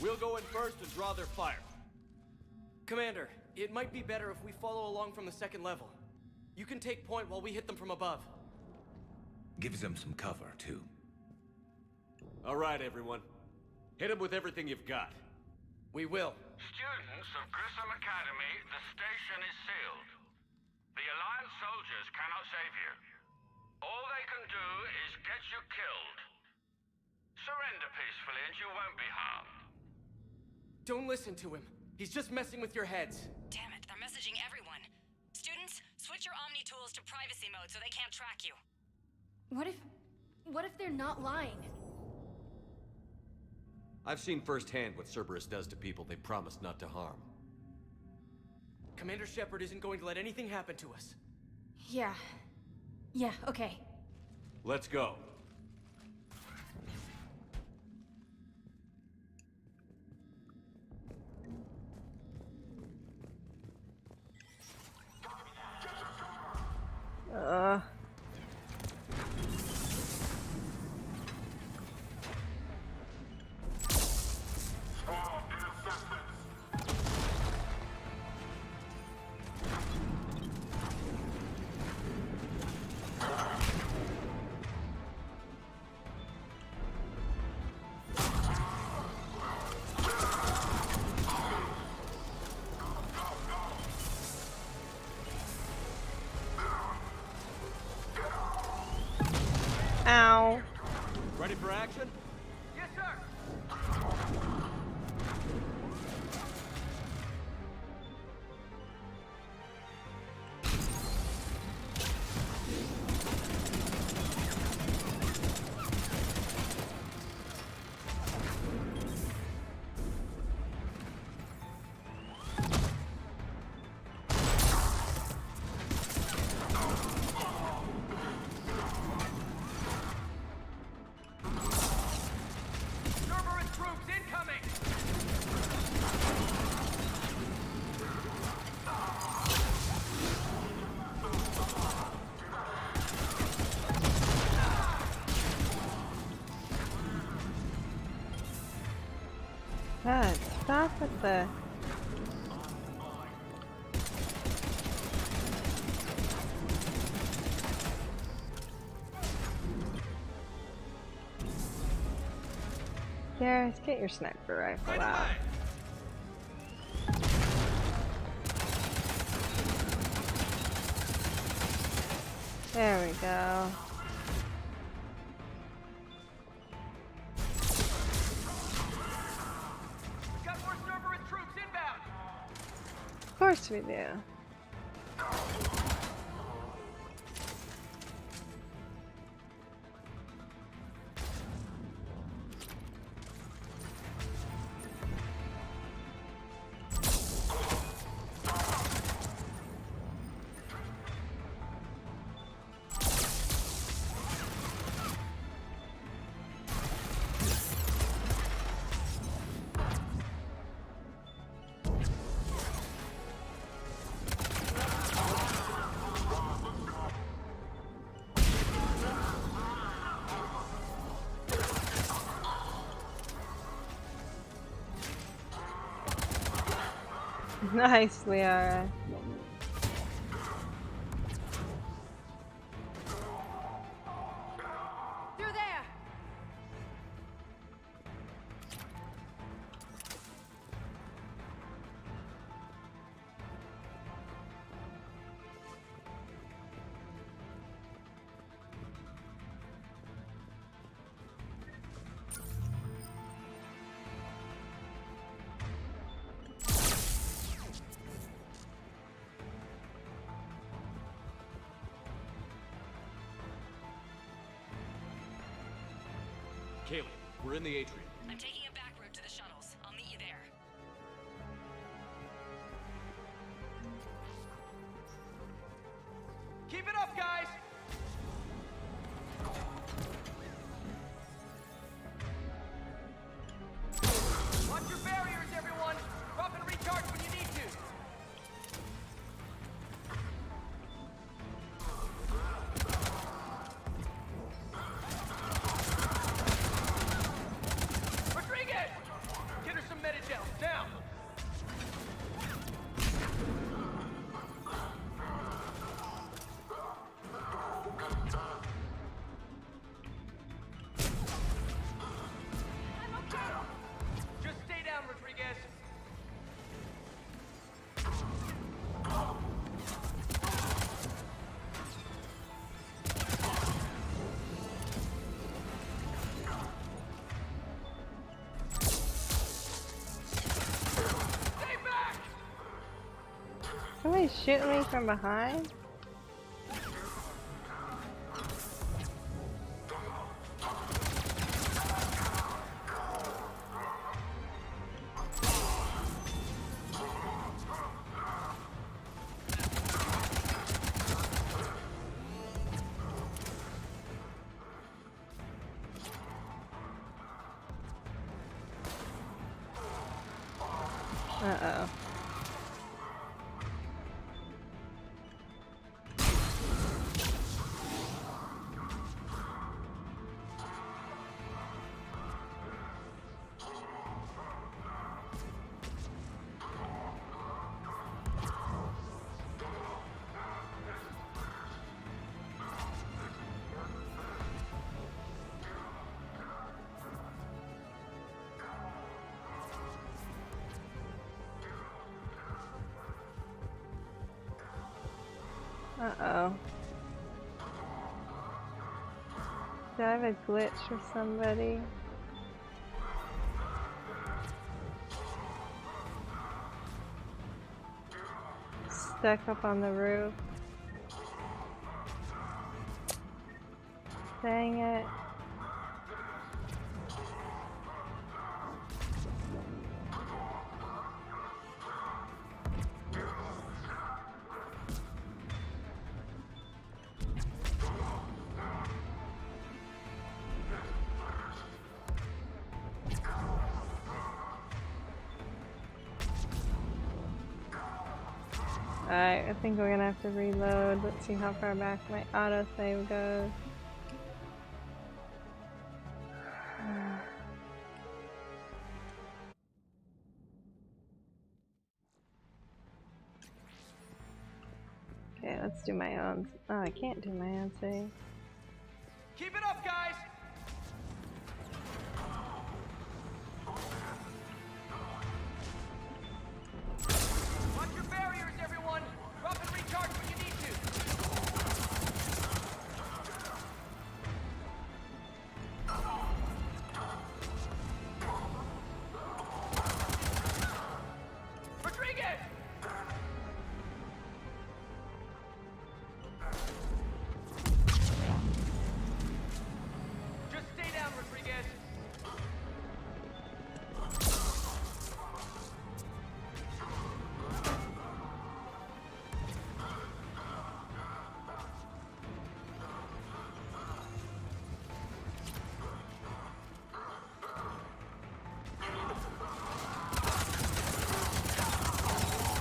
We'll go in first and draw their fire. Commander, it might be better if we follow along from the second level. You can take point while we hit them from above. Gives them some cover, too. All right, everyone. Hit them with everything you've got. We will. Students of Grissom Academy, the station is sealed. The Alliance soldiers cannot save you. All they can do is get you killed. Surrender peacefully and you won't be harmed. Don't listen to him. He's just messing with your heads. Damn it, they're messaging everyone. Students, switch your Omni tools to privacy mode so they can't track you. What if they're not lying? I've seen firsthand what Cerberus does to people they promised not to harm. Commander Shepard isn't going to let anything happen to us. Yeah, okay. Let's go. Ow. Ready for action? Yes, sir! Cerberus troops incoming! God, stop with the... Garrus, get your sniper rifle out. There we go. Got more Cerberus troops inbound. Of course we do. Nice, Liara. Through there! Kaylee, we're in the atrium. I'm taking a back route to the shuttles. I'll meet you there. Keep it up, guys! Watch your barriers, everyone! Drop and recharge when you need to! Rodriguez! Get her some Medigel, down! Just stay down, Rodriguez. Stay back! Somebody shooting me from behind? Uh-oh. Uh-oh. Do I have a glitch with somebody? Stuck up on the roof. Dang it. Alright, I think we're gonna have to reload. Let's see how far back my autosave goes. Okay, let's do my own. Oh, I can't do my own save. Keep it up, guys! Watch your barriers, everyone! Drop and recharge when you need to! Rodriguez! Just stay down, Rodriguez!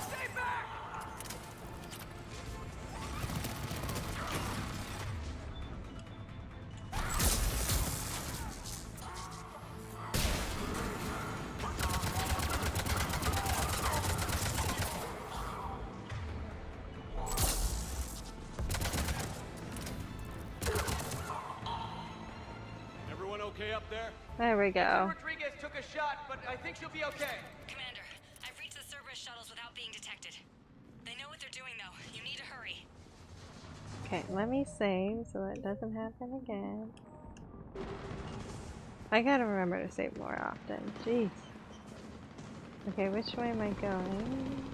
Stay back! Everyone okay up there? There we go. Rodriguez took a shot, but I think she'll be okay. Commander, I've reached the Cerberus shuttles without being detected. They know what they're doing, though. You need to hurry. Okay, let me save so that doesn't happen again. I gotta remember to save more often. Jeez. Okay, which way am I going?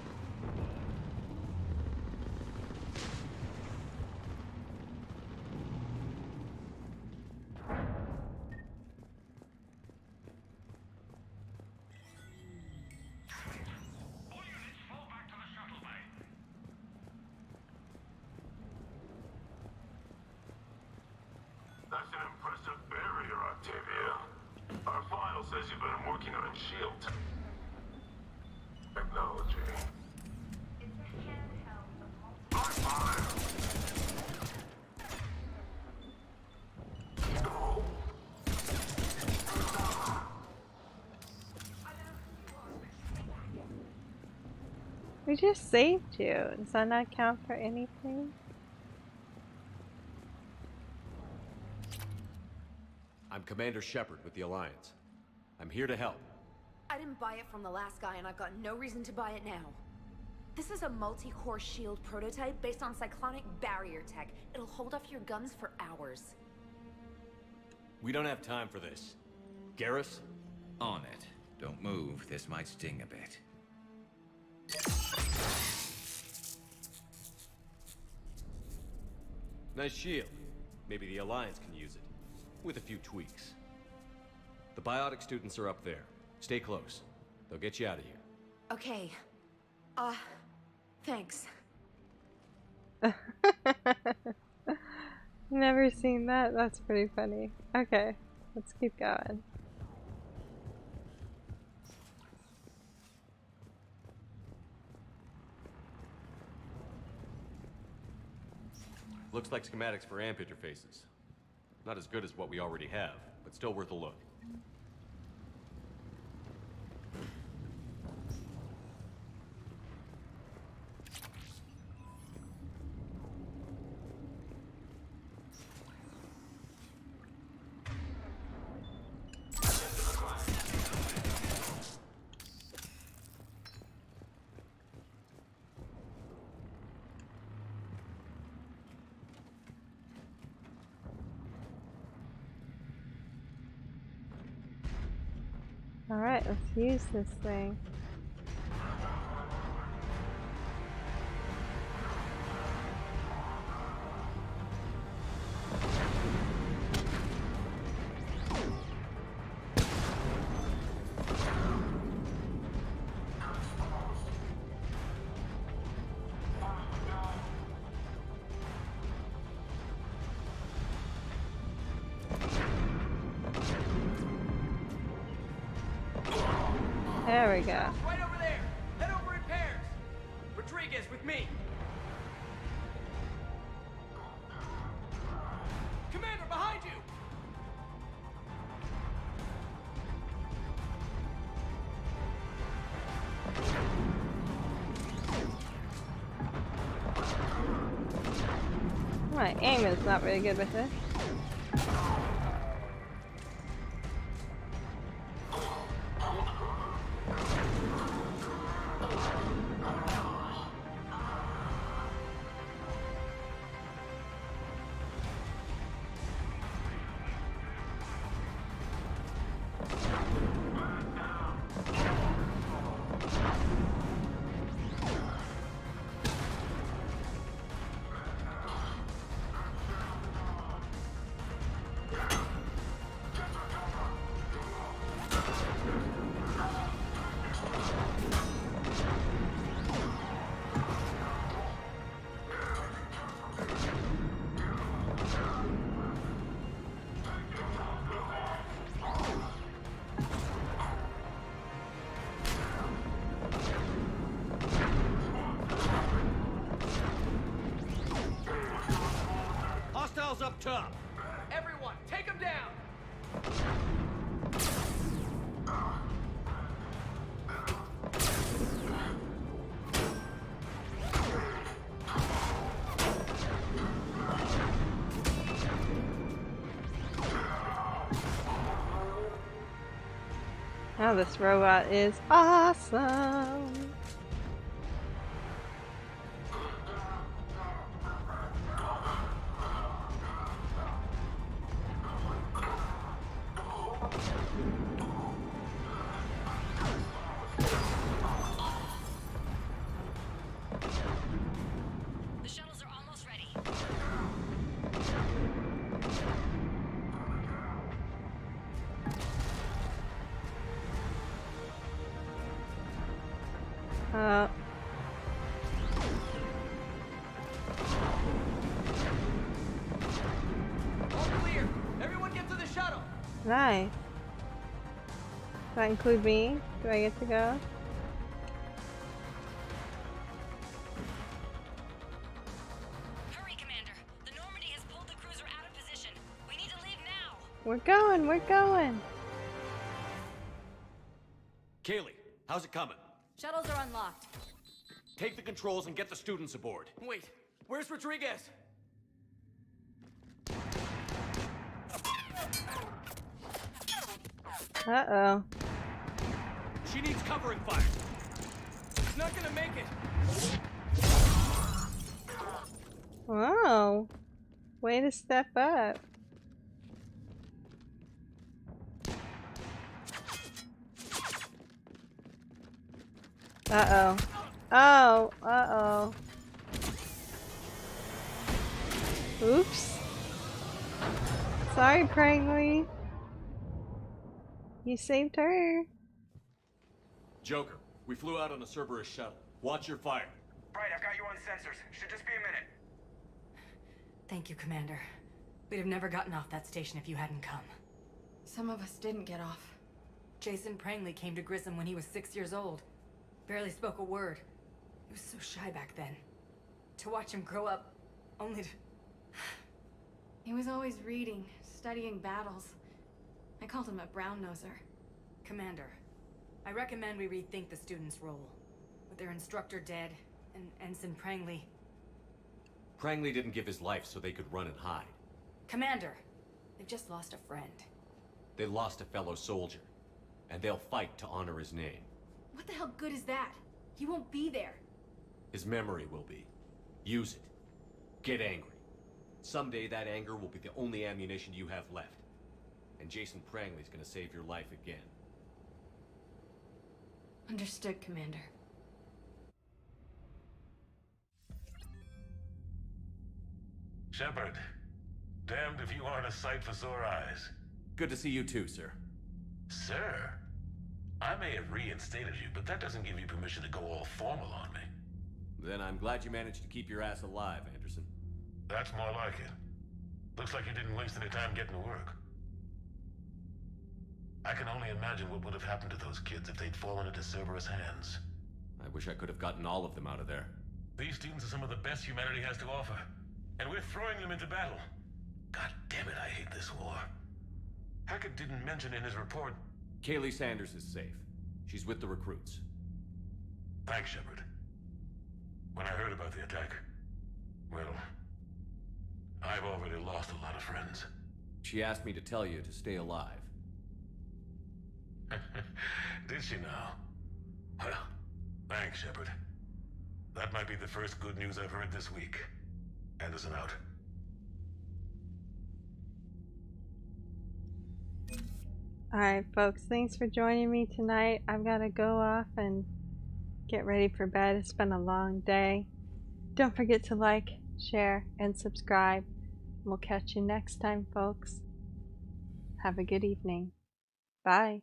That's an impressive barrier, Octavia. Our file says you've been working on shield technology. We just saved you. Does that not count for anything? I'm Commander Shepard with the Alliance. I'm here to help. I didn't buy it from the last guy, and I've got no reason to buy it now. This is a multi-core shield prototype based on cyclonic barrier tech. It'll hold off your guns for hours. We don't have time for this. Garrus? On it. Don't move. This might sting a bit. Nice shield. Maybe the Alliance can use it. With a few tweaks. The biotic students are up there. Stay close. They'll get you out of here. Okay. Thanks. Never seen that. That's pretty funny. Okay, let's keep going. Looks like schematics for amp interfaces. Not as good as what we already have, but still worth a look. Alright, let's use this thing. There we go. Right over there. Head over in pairs. Rodriguez, Rodriguez with me. Commander, behind you! My aim is not very good with this. Hostiles up top! Everyone, take him down! Oh, this robot is awesome! The shuttles are almost ready. All clear! Everyone get to the shuttle! Nice. Does that include me? Do I get to go? Hurry, Commander. The Normandy has pulled the cruiser out of position. We need to leave now. We're going, we're going! Kaylee, how's it coming? Shuttles are unlocked. Take the controls and get the students aboard. Wait, where's Rodriguez? Uh-oh. She needs covering fire. She's not gonna make it. Wow. Way to step up. Uh-oh. Oh, uh-oh. Oops. Sorry, Prangley. You saved her. Joker, we flew out on a Cerberus shuttle. Watch your fire. Right, I've got you on sensors. Should just be a minute. Thank you, Commander. We'd have never gotten off that station if you hadn't come. Some of us didn't get off. Jason Prangley came to Grissom when he was 6 years old. Barely spoke a word. He was so shy back then. To watch him grow up, only to... He was always reading, studying battles. I called him a brown-noser. Commander, I recommend we rethink the students' role. With their instructor dead, and Ensign Prangley... Prangley didn't give his life so they could run and hide. Commander, they've just lost a friend. They lost a fellow soldier, and they'll fight to honor his name. What the hell good is that? He won't be there. His memory will be. Use it. Get angry. Someday that anger will be the only ammunition you have left. And Jason Prangley's gonna save your life again. Understood, Commander. Shepard, damned if you aren't a sight for sore eyes. Good to see you too, sir. Sir? I may have reinstated you, but that doesn't give you permission to go all formal on me. Then I'm glad you managed to keep your ass alive, Anderson. That's more like it. Looks like you didn't waste any time getting to work. I can only imagine what would have happened to those kids if they'd fallen into Cerberus' hands. I wish I could have gotten all of them out of there. These students are some of the best humanity has to offer. And we're throwing them into battle. God damn it, I hate this war. Hackett didn't mention in his report... Kaylee Sanders is safe. She's with the recruits. Thanks, Shepard. When I heard about the attack, well, I've already lost a lot of friends. She asked me to tell you to stay alive. Did she now? Well, thanks, Shepard. That might be the first good news I've heard this week. Anderson out. Alright folks, thanks for joining me tonight. I've got to go off and get ready for bed. It's been a long day. Don't forget to like, share, and subscribe. We'll catch you next time, folks. Have a good evening. Bye.